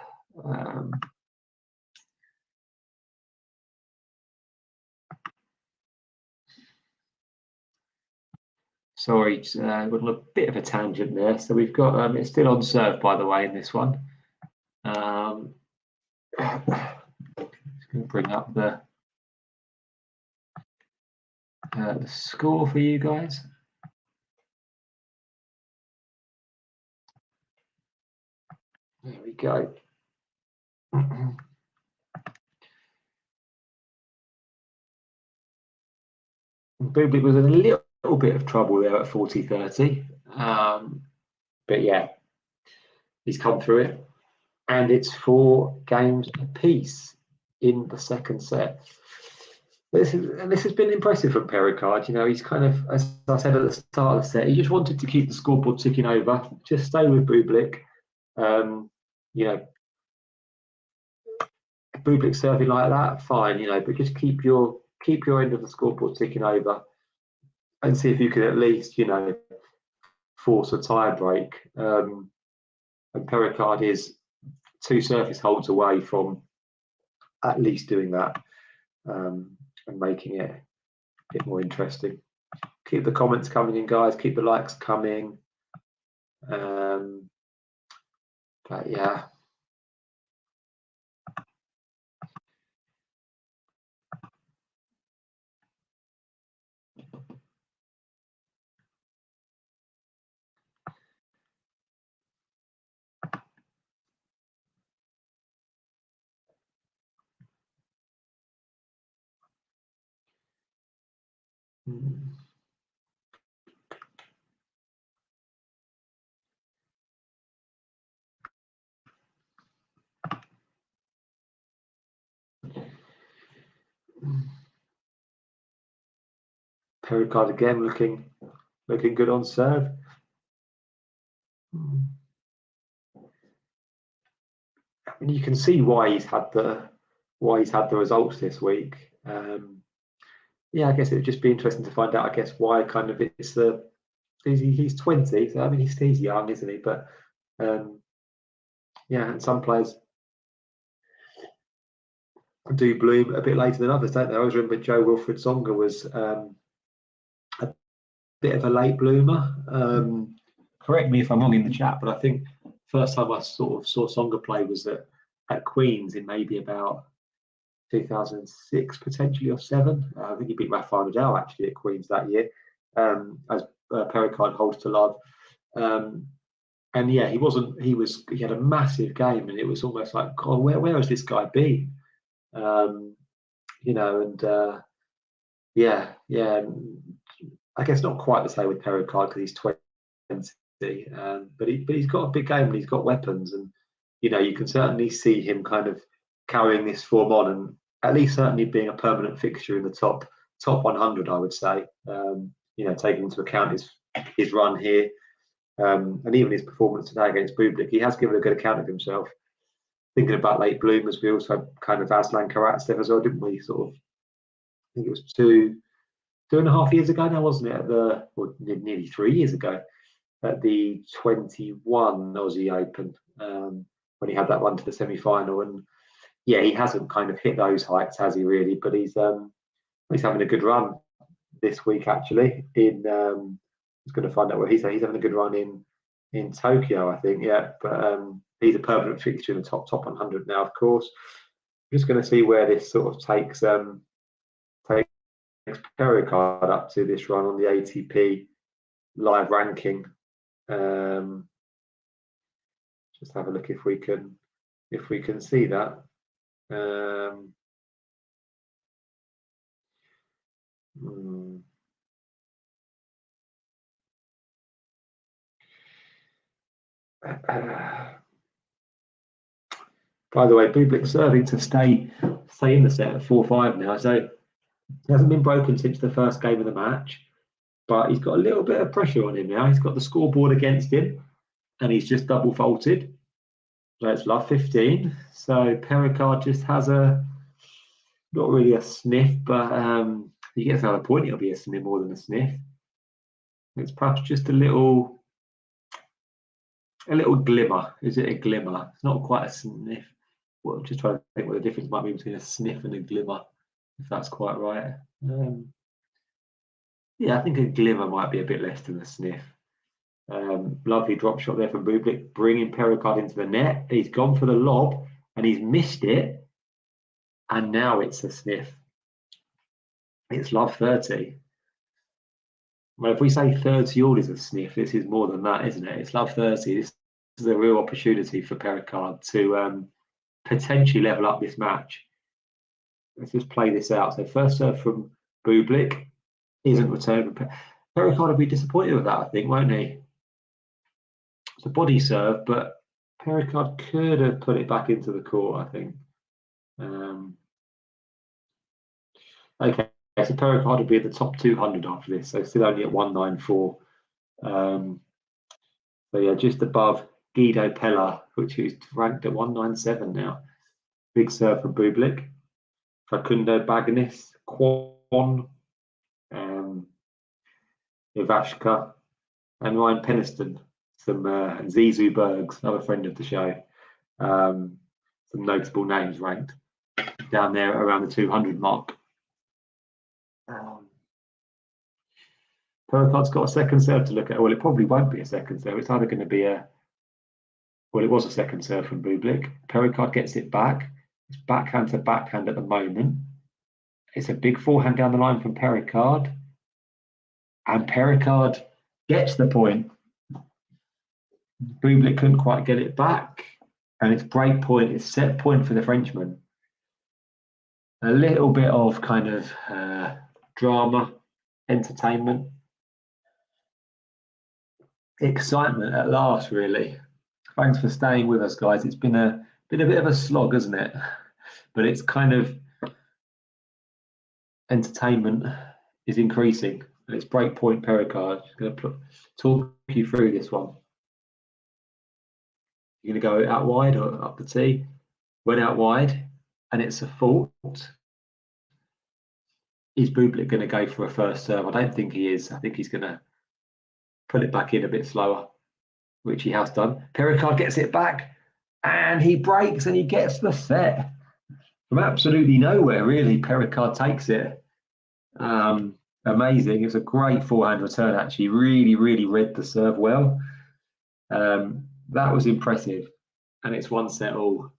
Sorry, went on a bit of a tangent there. So we've got it's still on serve, by the way, in this one. Just going to bring up the score for you guys. There we go. Bublik was in a little bit of trouble there at 40-30. But yeah, he's come through it. And it's 4 games apiece in the second set. This has been impressive from Perricard. He's kind of, as I said at the start of the set, he just wanted to keep the scoreboard ticking over, just stay with Bublik. Bublik serving like that, fine, but just keep your end of the scoreboard ticking over and see if you can at least, force a tie break. And Perricard is 2 surface holds away from at least doing that and making it a bit more interesting. Keep the comments coming in, guys. Keep the likes coming. But yeah. Perricard again looking good on serve. And you can see why he's had the results this week. Yeah, I guess it would just be interesting to find out. I guess why kind of it's he's 20, so I mean he's young, isn't he? But yeah, and some players do bloom a bit later than others, don't they? I always remember Joe Wilfred Songa was a bit of a late bloomer. Correct me if I'm wrong in the chat, but I think first time I sort of saw Songa play was at Queen's in maybe about 2006 potentially or 7. I think he beat Rafael Nadal actually at Queen's that year, as Perricard holds to love. And yeah, he had a massive game, and it was almost like, God, where has this guy been? Yeah. I guess not quite the same with Perricard because he's 20, but he's got a big game and he's got weapons, and you can certainly see him kind of carrying this form on, and at least certainly being a permanent fixture in the top 100, I would say. Taking into account his run here, and even his performance today against Bublik, he has given a good account of himself. Thinking about late bloomers, we also kind of Aslan Karatsev as well, didn't we? Sort of, I think it was 2.5 years ago now, wasn't it? Nearly 3 years ago, at the 21 Aussie Open, when he had that run to the semi-final, and yeah, he hasn't kind of hit those heights, has he really? But he's having a good run this week actually. He's going to find out where he's having a good run in Tokyo, I think. Yeah, but he's a permanent fixture in the top 100 now, of course. I'm just going to see where this sort of takes Perricard up to this run on the ATP live ranking. Just have a look if we can see that. By the way, Bublik serving to stay in the set at 4-5 now, so it hasn't been broken since the first game of the match, but he's got a little bit of pressure on him now. He's got the scoreboard against him, and he's just double faulted. So it's love 15. So Perricard just has not really a sniff, but he gets another point, it'll be a sniff more than a sniff. It's perhaps just a little glimmer. Is it a glimmer? It's not quite a sniff. Well, just trying to think what the difference might be between a sniff and a glimmer, if that's quite right. Yeah, I think a glimmer might be a bit less than a sniff. Lovely drop shot there from Bublik, bringing Perricard into the net. He's gone for the lob and he's missed it. And now it's a sniff. It's love 30. Well, if we say 30 all is a sniff, this is more than that, isn't it? It's love 30. This is a real opportunity for Perricard to potentially level up this match. Let's just play this out. So first serve from Bublik isn't returned. Perricard will be disappointed with that, I think, won't he? It's a body serve, but Perricard could have put it back into the court, I think. Okay, so Perricard will be at the top 200 after this, so still only at 194. So yeah, just above Guido Pella, which is ranked at 197 now. Big serve from Bublik. Facundo Bagnis, Kwon, Ivashka, and Ryan Peniston. And Zizou Bergs, another friend of the show. Some notable names ranked down there around the 200 mark. Perricard's got a second serve to look at. Well, it probably won't be a second serve. It's either going to be it was a second serve from Bublik. Perricard gets it back. It's backhand to backhand at the moment. It's a big forehand down the line from Perricard. And Perricard gets the point. Bublik couldn't quite get it back. And it's break point, it's set point for the Frenchman. A little bit of kind of drama, entertainment, excitement at last, really. Thanks for staying with us, guys. It's been a bit of a slog, hasn't it? But it's kind of entertainment is increasing. And it's break point Perricard. I'm going to talk you through this one. You're going to go out wide or up the tee. Went out wide, and it's a fault. Is Bublik going to go for a first serve? I don't think he is. I think he's going to put it back in a bit slower, which he has done. Perricard gets it back, and he breaks, and he gets the set. From absolutely nowhere, really, Perricard takes it. Amazing. It was a great forehand return, actually. Really, really read the serve well. That was impressive. And it's 1 set all.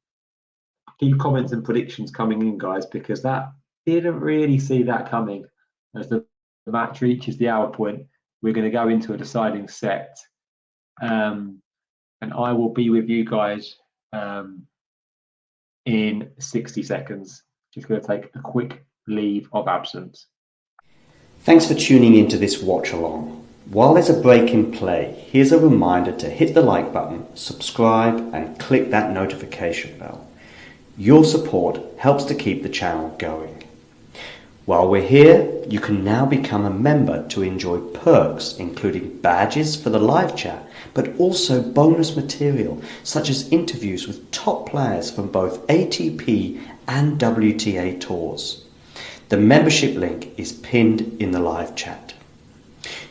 Keep comments and predictions coming in, guys, because that didn't really see that coming. As the match reaches the hour point, we're going to go into a deciding set. And I will be with you guys in 60 seconds. Just going to take a quick leave of absence.
Thanks for tuning into this watch along. While there's a break in play, here's a reminder to hit the like button, subscribe, and click that notification bell. Your support helps to keep the channel going. While we're here, you can now become a member to enjoy perks, including badges for the live chat, but also bonus material such as interviews with top players from both ATP and WTA tours. The membership link is pinned in the live chat.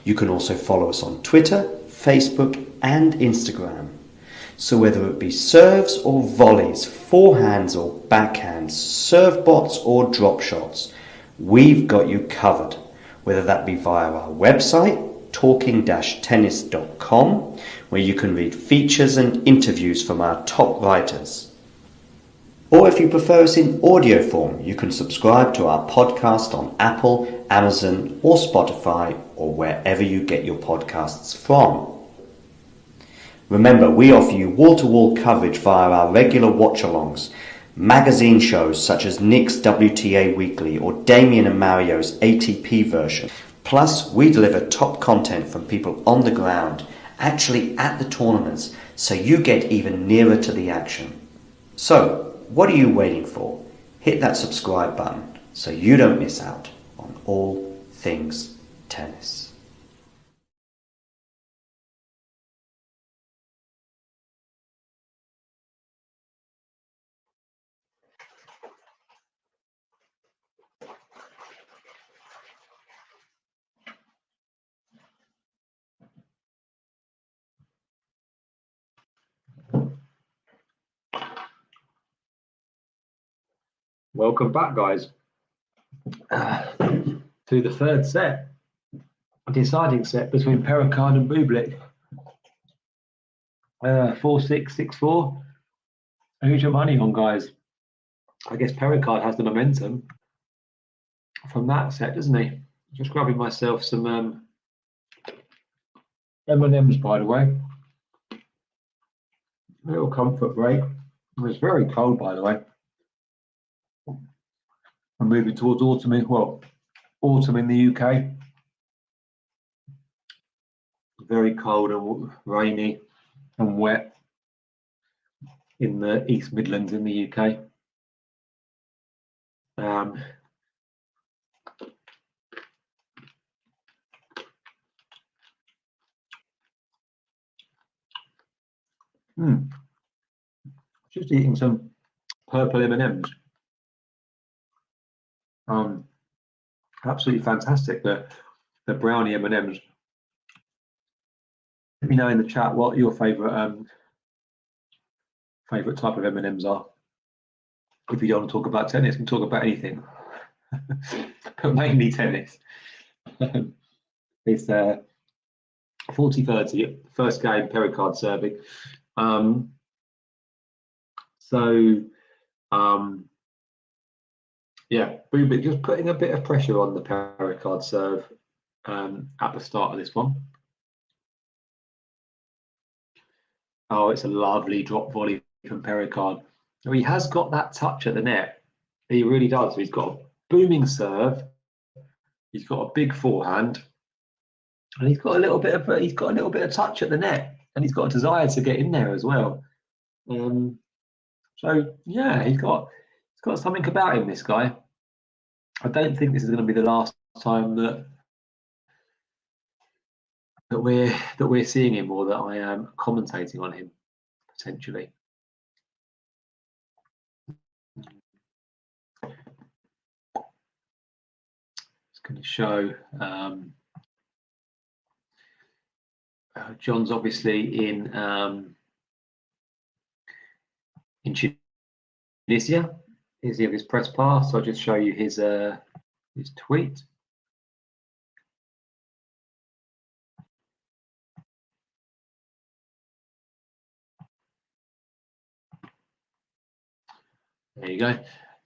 You can also follow us on Twitter, Facebook, and Instagram. So whether it be serves or volleys, forehands or backhands, serve bots or drop shots, we've got you covered. Whether that be via our website, talking-tennis.com, where you can read features and interviews from our top writers. Or if you prefer us in audio form, you can subscribe to our podcast on Apple, Amazon or Spotify or wherever you get your podcasts from. Remember, we offer you wall-to-wall coverage via our regular watch-alongs, magazine shows such as Nick's WTA Weekly or Damien and Mario's ATP version. Plus, we deliver top content from people on the ground, actually at the tournaments, so you get even nearer to the action. So, what are you waiting for? Hit that subscribe button so you don't miss out on all things tennis.
Welcome back, guys, to the third set, a deciding set between Perricard and Bublik. 4-6, 6-4. Who's your money on, guys? I guess Perricard has the momentum from that set, doesn't he? Just grabbing myself some M&Ms, by the way. A little comfort break. It was very cold, by the way. I'm moving towards autumn in the UK. Very cold and rainy and wet in the East Midlands in the UK. Just eating some purple M&Ms. Absolutely fantastic. The brownie M&Ms. Let me know in the chat what your favourite type of M&Ms are. If you don't want to talk about tennis, we can talk about anything, but mainly tennis. It's 40-30, first game, Perricard serving. Yeah, Bublik just putting a bit of pressure on the Perricard serve at the start of this one. Oh, it's a lovely drop volley from Perricard. Oh, he has got that touch at the net. He really does. He's got a booming serve. He's got a big forehand, and he's got a little bit of touch at the net, and he's got a desire to get in there as well. So yeah, he's got something about him, this guy. I don't think this is going to be the last time that we're seeing him, or that I am commentating on him, potentially. It's going to show John's obviously in Tunisia. Here's his press pass. I'll just show you his tweet. There you go.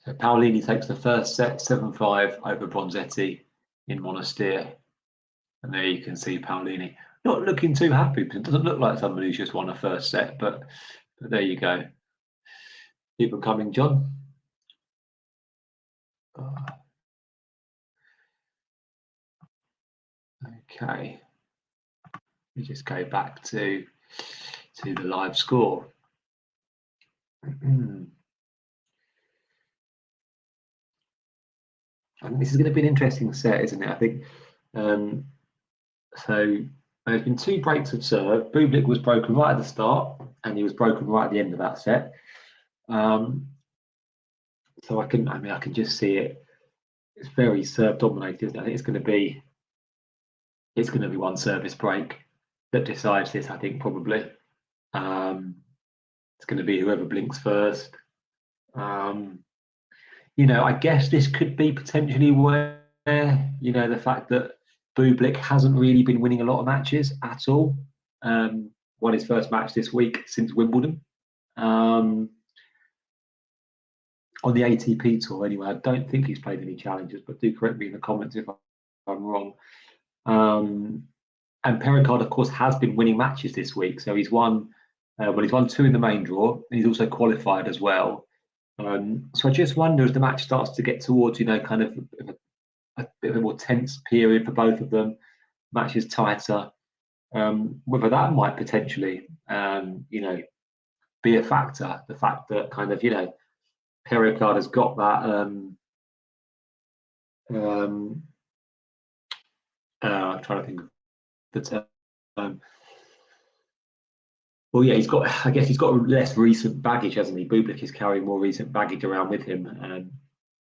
So Paolini takes the first set 7-5 over Bronzetti in Monastir. And there you can see Paolini not looking too happy, because it doesn't look like somebody who's just won a first set, but there you go. Keep them coming, John. Okay. We just go back to the live score. And this is going to be an interesting set, isn't it? I think so. There's been 2 breaks of serve. Bublik was broken right at the start, and he was broken right at the end of that set. So I can just see it. It's very serve dominated, isn't it? I think it's going to be one service break that decides this. I think probably. going to be whoever blinks first. You know, I guess this could be potentially where, you know, the fact that Bublik hasn't really been winning a lot of matches at all. Won his first match this week since Wimbledon. On the ATP tour, anyway. I don't think he's played any challenges, but do correct me in the comments if I'm wrong. And Perricard, of course, has been winning matches this week. So he's won, he's won 2 in the main draw, and he's also qualified as well. So I just wonder as the match starts to get towards, you know, kind of a bit of a more tense period for both of them, matches tighter, whether that might potentially, you know, be a factor. The fact that kind of, you know, Perricard has got that, I'm trying to think of the term. Well, yeah, I guess he's got less recent baggage, hasn't he? Bublik is carrying more recent baggage around with him. And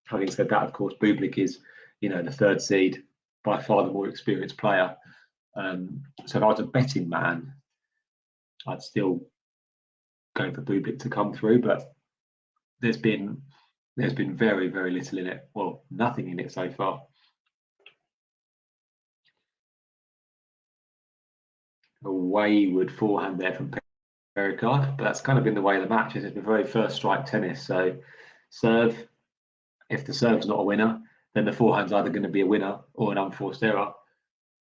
having said that, of course, Bublik is, you know, the 3rd seed, by far the more experienced player. So if I was a betting man, I'd still go for Bublik to come through, but there's been very, very little in it. Well, nothing in it so far. A wayward forehand there from Perricard, but that's kind of been the way of the match. It's been very first strike tennis. So serve, if the serve's not a winner, then the forehand's either going to be a winner or an unforced error.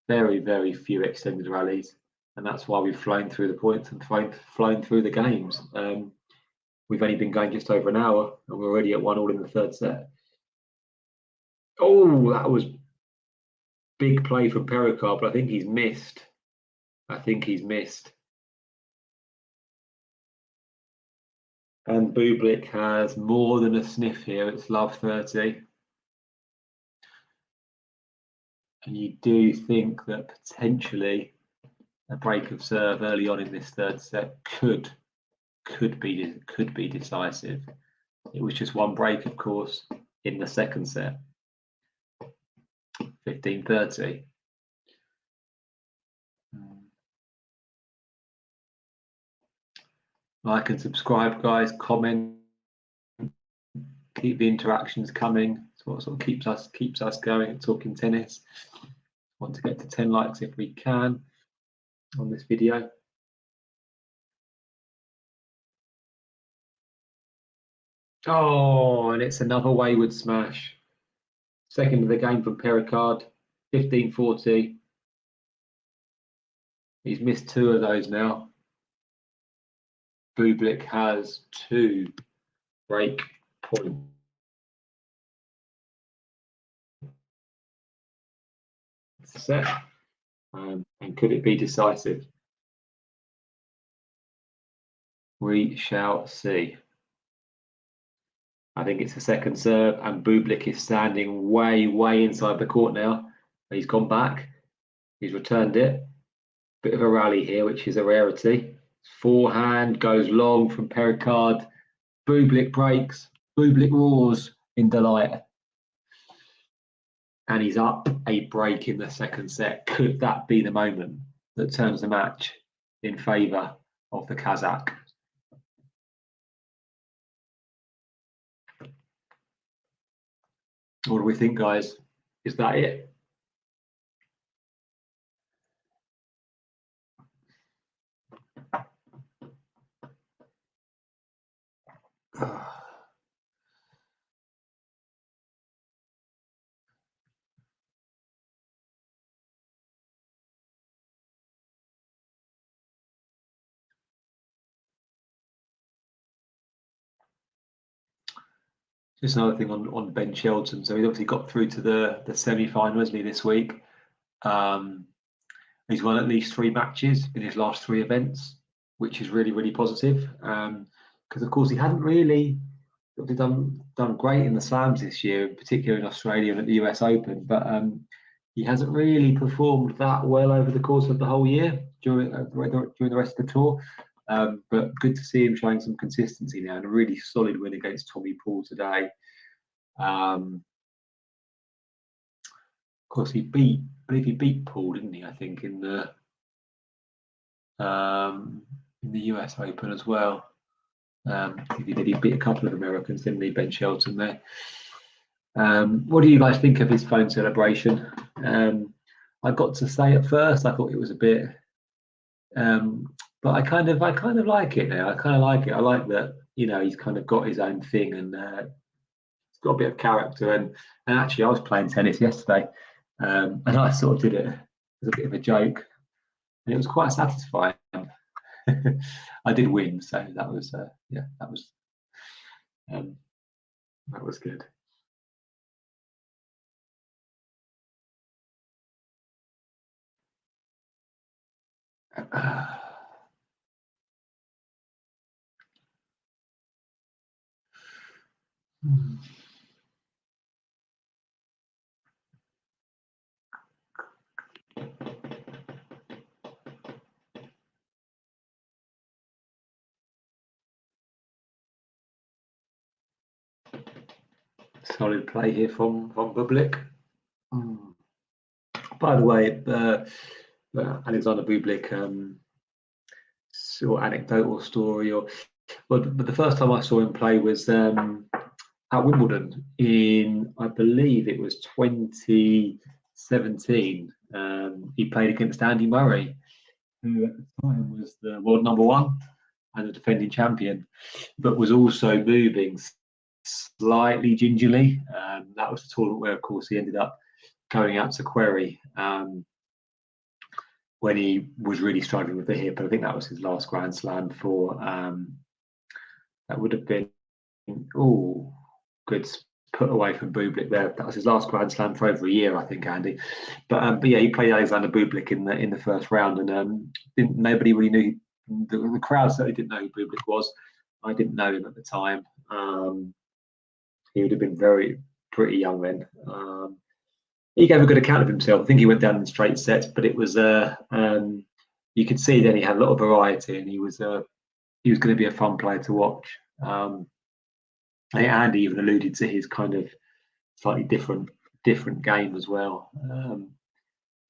Very, very few extended rallies, and that's why we've flown through the points and flown through the games. We've only been going just over an hour, and we're already at 1-1 in the 3rd set. Oh, that was big play from Perricard, but I think he's missed. And Bublik has more than a sniff here. It's love 30. And you do think that potentially a break of serve early on in this 3rd set could be decisive. It was just one break, of course, in the 2nd set. 15-30. Like and subscribe, guys. Comment. Keep the interactions coming. It's what sort of keeps us going at Talking Tennis. Want to get to 10 likes if we can on this video. Oh, and it's another wayward smash. 2nd of the game from Perricard. 15-40. He's missed 2 of those now. Bublik has 2 break points. Set. And could it be decisive? We shall see. I think it's the 2nd serve, and Bublik is standing way, way inside the court now. He's gone back. He's returned it. Bit of a rally here, which is a rarity. Forehand goes long from Perricard. Bublik breaks. Bublik roars in delight. And he's up a break in the 2nd set. Could that be the moment that turns the match in favour of the Kazakh? What do we think, guys? Is that it? Just another thing on Ben Shelton. So he's obviously got through to the semi-final, hasn't he, this week? He's won at least 3 matches in his last 3 events, which is really, really positive. Because of course he hadn't really done great in the slams this year, particularly in Australia and at the US Open, but he hasn't really performed that well over the course of the whole year during the rest of the tour. But good to see him showing some consistency now, and a really solid win against Tommy Paul today. Of course, I believe he beat Paul, didn't he? I think in the US Open as well. He beat a couple of Americans, didn't he, Ben Shelton there? What do you guys think of his phone celebration? I got to say at first I thought it was a bit, but I kind of like it now. I kind of like it. I like that, you know, he's kind of got his own thing, and he's got a bit of character. And actually, I was playing tennis yesterday, and I sort of did it as a bit of a joke, and it was quite satisfying. I did win, so that was yeah, that was good. Solid play here from Bublik. By the way, Alexander Bublik, sort of anecdotal story, but the first time I saw him play was at Wimbledon in, I believe it was 2017. He played against Andy Murray, who at the time was the world #1 and the defending champion, but was also moving slightly gingerly. That was the tournament where, of course, he ended up going out to Query when he was really struggling with the hip. I think that was his last Grand Slam for. That would have been good put away from Bublik there. That was his last Grand Slam for over a year, I think, Andy. But yeah, he played Alexander Bublik in the first round, and nobody really knew. The crowd certainly didn't know who Bublik was. I didn't know him at the time. He would have been pretty young then. He gave a good account of himself. I think he went down in straight sets, but it was you could see then he had a lot of variety, and he was going to be a fun player to watch. Andy even alluded to his kind of slightly different game as well.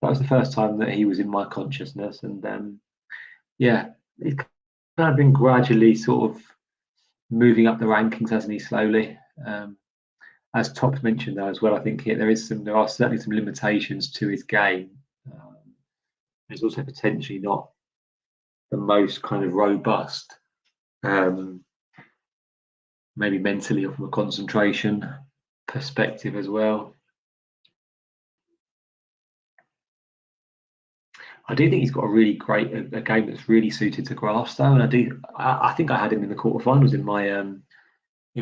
That was the first time that he was in my consciousness, and yeah, he's kind of been gradually sort of moving up the rankings, hasn't he? Slowly. As Tops mentioned though as well, I think there are certainly some limitations to his game. There's also potentially not the most kind of robust, maybe mentally or from a concentration perspective as well. I do think he's got a really great a game that's really suited to grass though, and I think I had him in the quarterfinals in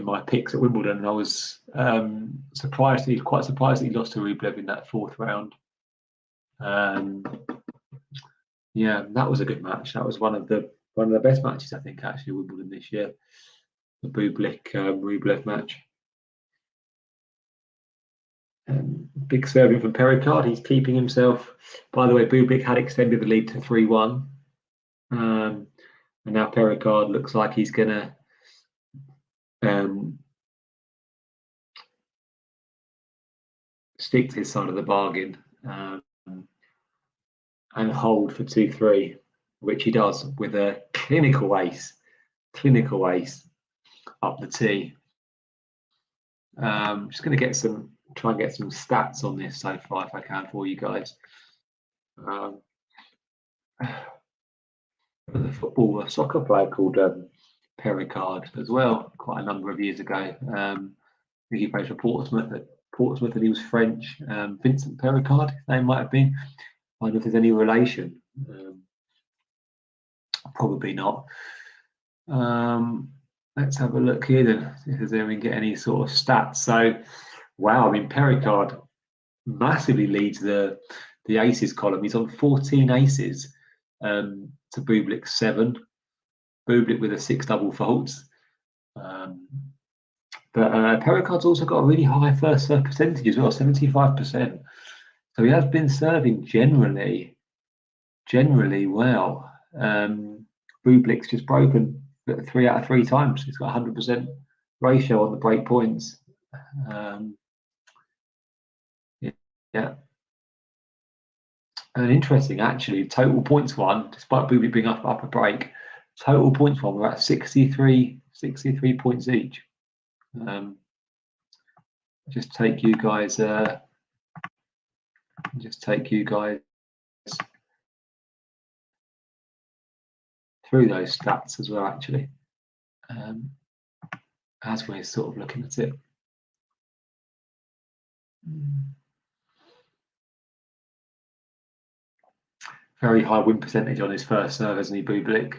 my picks at Wimbledon, and I was quite surprised that he lost to Rublev in that fourth round. Yeah, that was a good match. That was one of the best matches, I think, actually, Wimbledon this year. The Bublik Rublev match. Big serving from Perricard. He's keeping himself. By the way, Bublik had extended the lead to 3-1, and now Perricard looks like he's going to stick to his side of the bargain and hold for 2-3, which he does with a clinical ace up the tee. Just going to try and get some stats on this so far if I can for you guys. A soccer player called Perricard as well, quite a number of years ago. I think he plays for Portsmouth, and he was French. Vincent Perricard, his name might have been. I wonder if there's any relation. Probably not. Let's have a look here then, if we can get any sort of stats. So, wow, I mean, Perricard massively leads the aces column. He's on 14 aces to Bublik's 7. Bublik with a 6 double faults. But Perricard's also got a really high first serve percentage as well, 75%. So he has been serving generally well. Bublik's just broken 3 out of 3 times. He's got 100% ratio on the break points. Yeah. And interesting, actually, total points won, despite Bublik being up a break, total points won were at 63 63 points each. Just take you guys through those stats as well, actually, as we're sort of looking at it. Very high win percentage on his first serve, hasn't he, Bublik?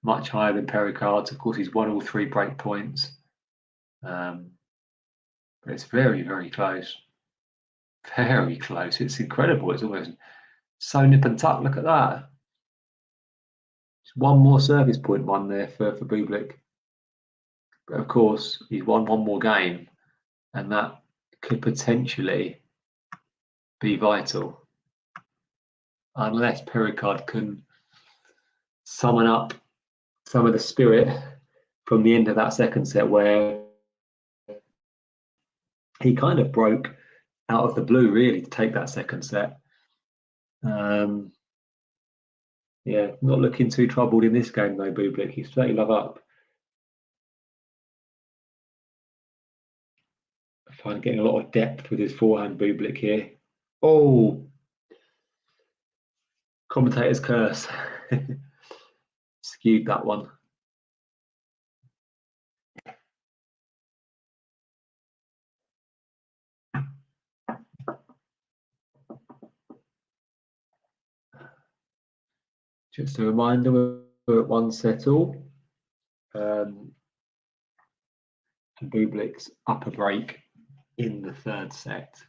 Much higher than Perricard. Of course, he's won all 3 break points. But it's very, very close. Very close. It's incredible. It's almost so nip and tuck. Look at that. Just one more service point won there for Bublik. But of course, he's won one more game, and that could potentially be vital. Unless Perricard can summon up some of the spirit from the end of that second set, where he kind of broke out of the blue, really, to take that second set. Yeah, not looking too troubled in this game, though, Bublik. He's certainly love up. I find getting a lot of depth with his forehand, Bublik, here. Oh! Commentator's curse. Skewed that one. Just a reminder, we're at 1 set all. And Bublik's up a break in the 3rd set.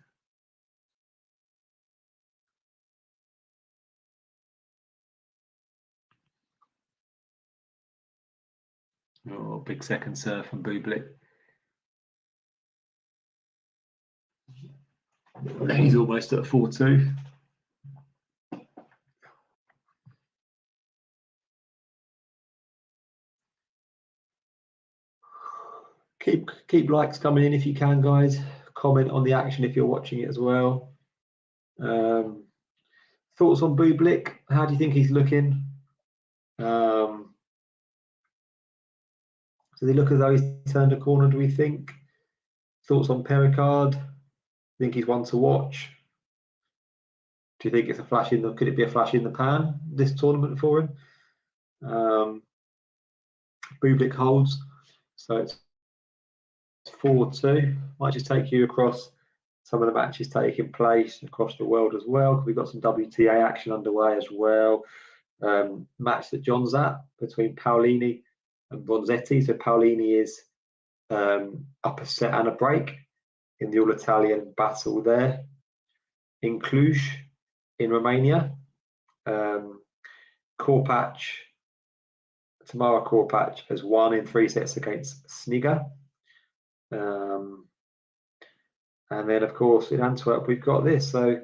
Oh, big second serve from Bublik. He's almost at 4-2. Keep likes coming in if you can, guys. Comment on the action if you're watching it as well. Thoughts on Bublik? How do you think he's looking? Does he look as though he's turned a corner, do we think? Thoughts on Perricard? Think he's one to watch? Do you think it's a flash in the, could it be a flash in the pan, this tournament for him? Bublik holds, so it's 4-2. Might just take you across some of the matches taking place across the world as well. We've got some WTA action underway as well. Match that John's at between Paolini and Bonzetti. So Paolini is up a set and a break in the all-Italian battle there. In Cluj, in Romania. Tamara Korpach has won in 3 sets against Sniga. And then, of course, in Antwerp, we've got this. So,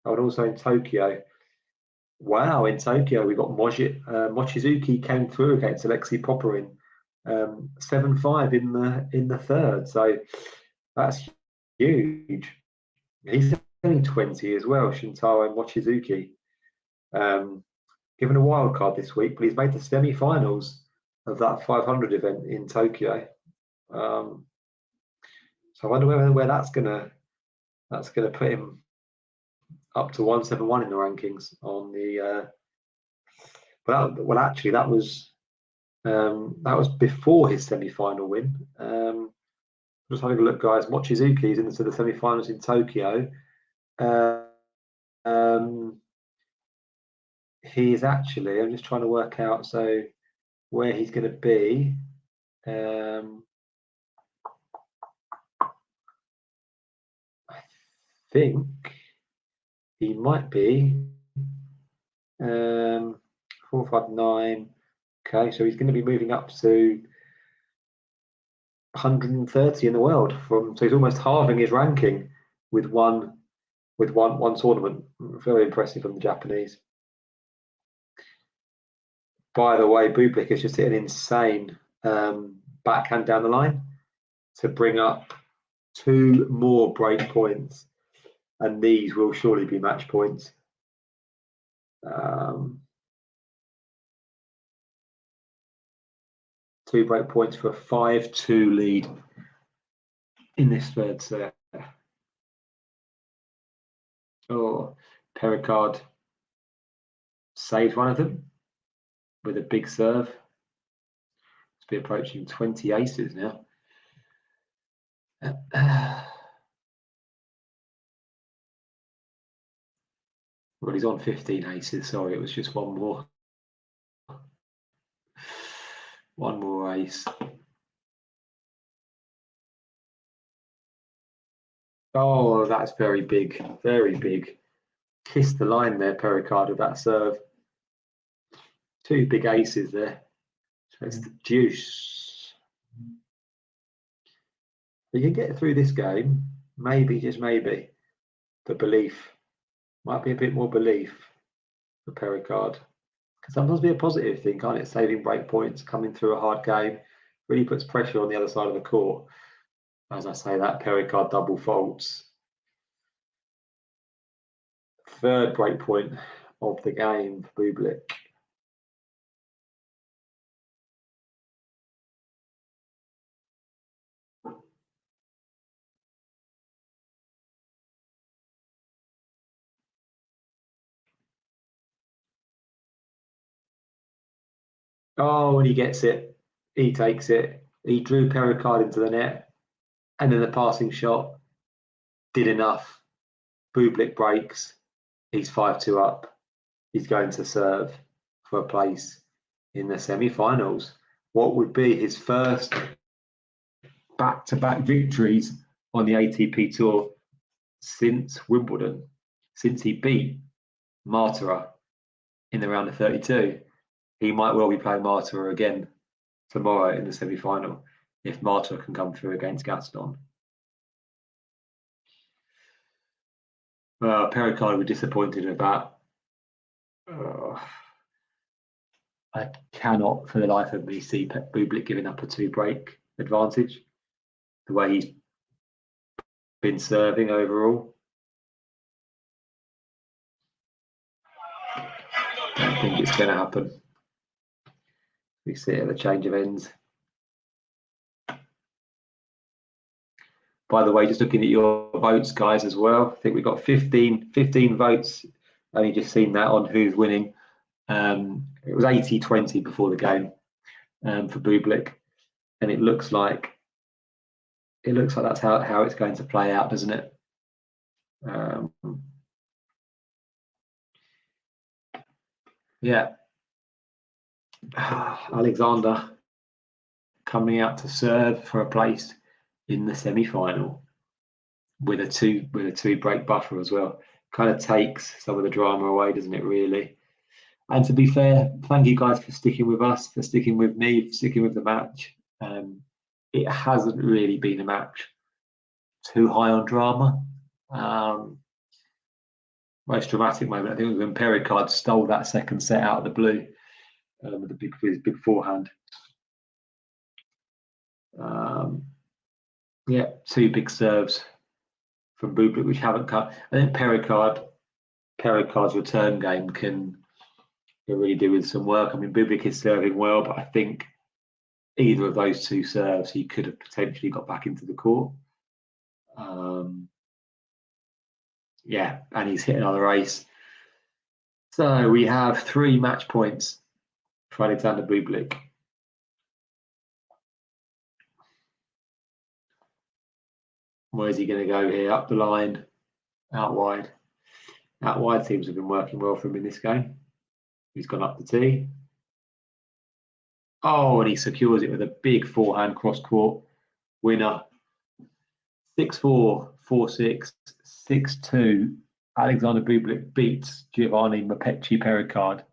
and also in Tokyo. Wow, in Tokyo, we've got Mochizuki came through against Alexei Popyrin. 7-5 in the 3rd. So, that's huge. He's only 20 as well, Shintaro Mochizuki. Given a wild card this week, but he's made the semi-finals of that 500 event in Tokyo. So I wonder where that's gonna put him up to 171 in the rankings on the. Well, actually, that was before his semi-final win. Just having a look, guys. Mochizuki is into the semi-finals in Tokyo. He is actually. I'm just trying to work out where he's going to be. I think he might be 459. Okay, so he's going to be moving up to 130 in the world. So he's almost halving his ranking with one tournament. Very impressive from the Japanese. By the way, Bublik has just hit an insane backhand down the line to bring up 2 more break points, and these will surely be match points. 2 break points for a 5-2 lead in this third set. Oh, Perricard saves one of them with a big serve. It's be approaching 20 aces now. Well, he's on 15 aces. Sorry, it was just one more. One more ace. Oh, that's very big. Very big. Kissed the line there, Perricard, with that serve. 2 big aces there. So it's the deuce. You can get through this game, maybe, just maybe. The belief. Might be a bit more belief for Perricard. Can sometimes be a positive thing, can't it? Saving break points, coming through a hard game, really puts pressure on the other side of the court. As I say that, Perricard double faults. 3rd break point of the game for Bublik. Oh, and he gets it. He takes it. He drew Perricard into the net. And then the passing shot did enough. Bublik breaks. He's 5-2 up. He's going to serve for a place in the semi-finals. What would be his first back-to-back victories on the ATP Tour since Wimbledon, since he beat Martira in the round of 32. He might well be playing Martira again tomorrow in the semi-final if Martira can come through against Gaston. Perricard was disappointed with that. I cannot for the life of me see Bublik giving up a 2-break advantage the way he's been serving overall. I don't think it's going to happen. We see it at the change of ends. By the way, just looking at your votes, guys, as well. I think we've got 15 votes. Only just seen that on who's winning. It was 80-20 before the game for Bublik, and it looks like that's how it's going to play out, doesn't it? Yeah. Alexander coming out to serve for a place in the semi-final with a two break buffer as well. Kind of takes some of the drama away, doesn't it, really? And to be fair, thank you guys for sticking with us, for sticking with me, for sticking with the match. It hasn't really been a match too high on drama. Most dramatic moment, I think, was when Perricard stole that second set out of the blue with his big forehand. Yeah, 2 big serves from Bublik, which haven't cut. I think Perricard's return game can really do with some work. I mean, Bublik is serving well, but I think either of those 2 serves, he could have potentially got back into the court. Yeah, and he's hit another ace. So we have 3 match points for Alexander Bublik. Where's he going to go here? Up the line, out wide. Out wide seems to have been working well for him in this game. He's gone up the tee. Oh, and he secures it with a big forehand cross court winner. 6-4, 4-6, 6-2. Alexander Bublik beats Giovanni Mpetshi Perricard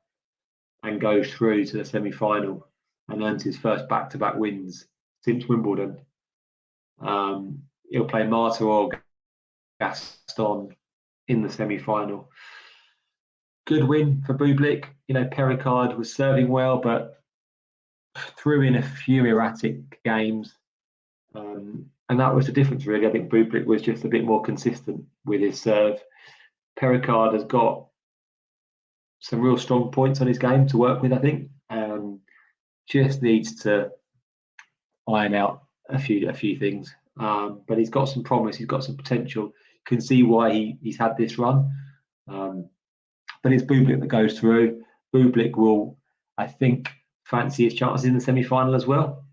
and goes through to the semi-final and earns his first back-to-back wins since Wimbledon. He'll play Marta or Gaston in the semi-final. Good win for Bublik. You know, Perricard was serving well, but threw in a few erratic games. And that was the difference, really. I think Bublik was just a bit more consistent with his serve. Perricard has got some real strong points on his game to work with, I think. Just needs to iron out a few things. But he's got some promise. He's got some potential. You can see why he's had this run. But it's Bublik that goes through. Bublik will, I think, fancy his chances in the semi-final as well,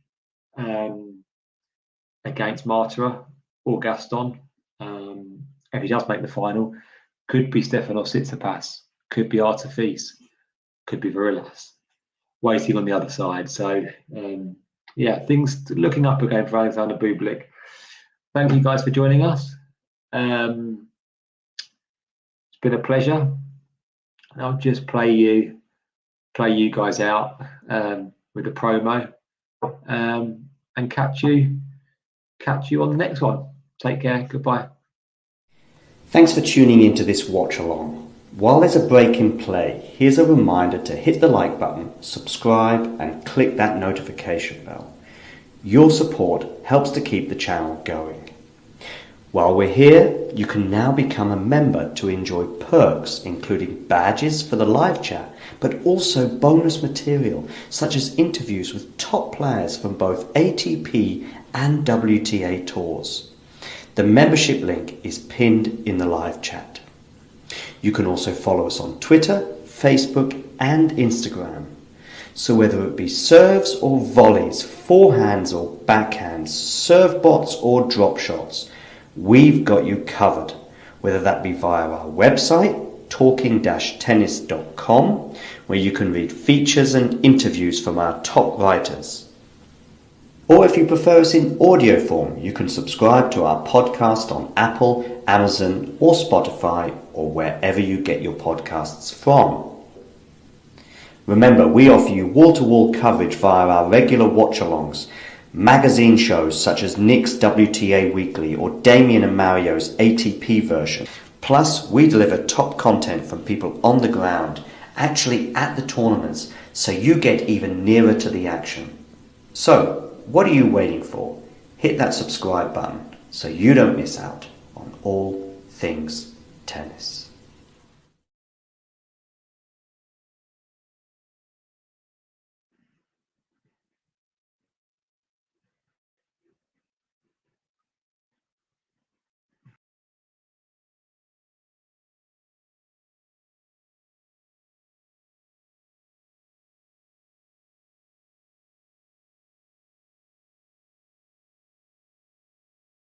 against Martyra or Gaston. If he does make the final, could be Stefanos Tsitsipas, could be Artifice, could be Varillas, waiting on the other side. So, things looking up again for Alexander Bublik. Thank you guys for joining us. It's been a pleasure. I'll just play you guys out with the promo, and catch you on the next one. Take care. Goodbye.
Thanks for tuning into this watch along. While there's a break in play, here's a reminder to hit the like button, subscribe, and click that notification bell. Your support helps to keep the channel going. While we're here, you can now become a member to enjoy perks including badges for the live chat, but also bonus material such as interviews with top players from both ATP and WTA tours. The membership link is pinned in the live chat. You can also follow us on Twitter, Facebook and Instagram. So whether it be serves or volleys, forehands or backhands, serve bots or drop shots, we've got you covered, whether that be via our website, talking-tennis.com, where you can read features and interviews from our top writers. Or if you prefer us in audio form, you can subscribe to our podcast on Apple, Amazon or Spotify, or wherever you get your podcasts from. Remember, we offer you wall-to-wall coverage via our regular watch-alongs, magazine shows such as Nick's WTA Weekly or Damien and Mario's ATP version. Plus, we deliver top content from people on the ground, actually at the tournaments, so you get even nearer to the action. So, what are you waiting for? Hit that subscribe button so you don't miss out on all things tennis.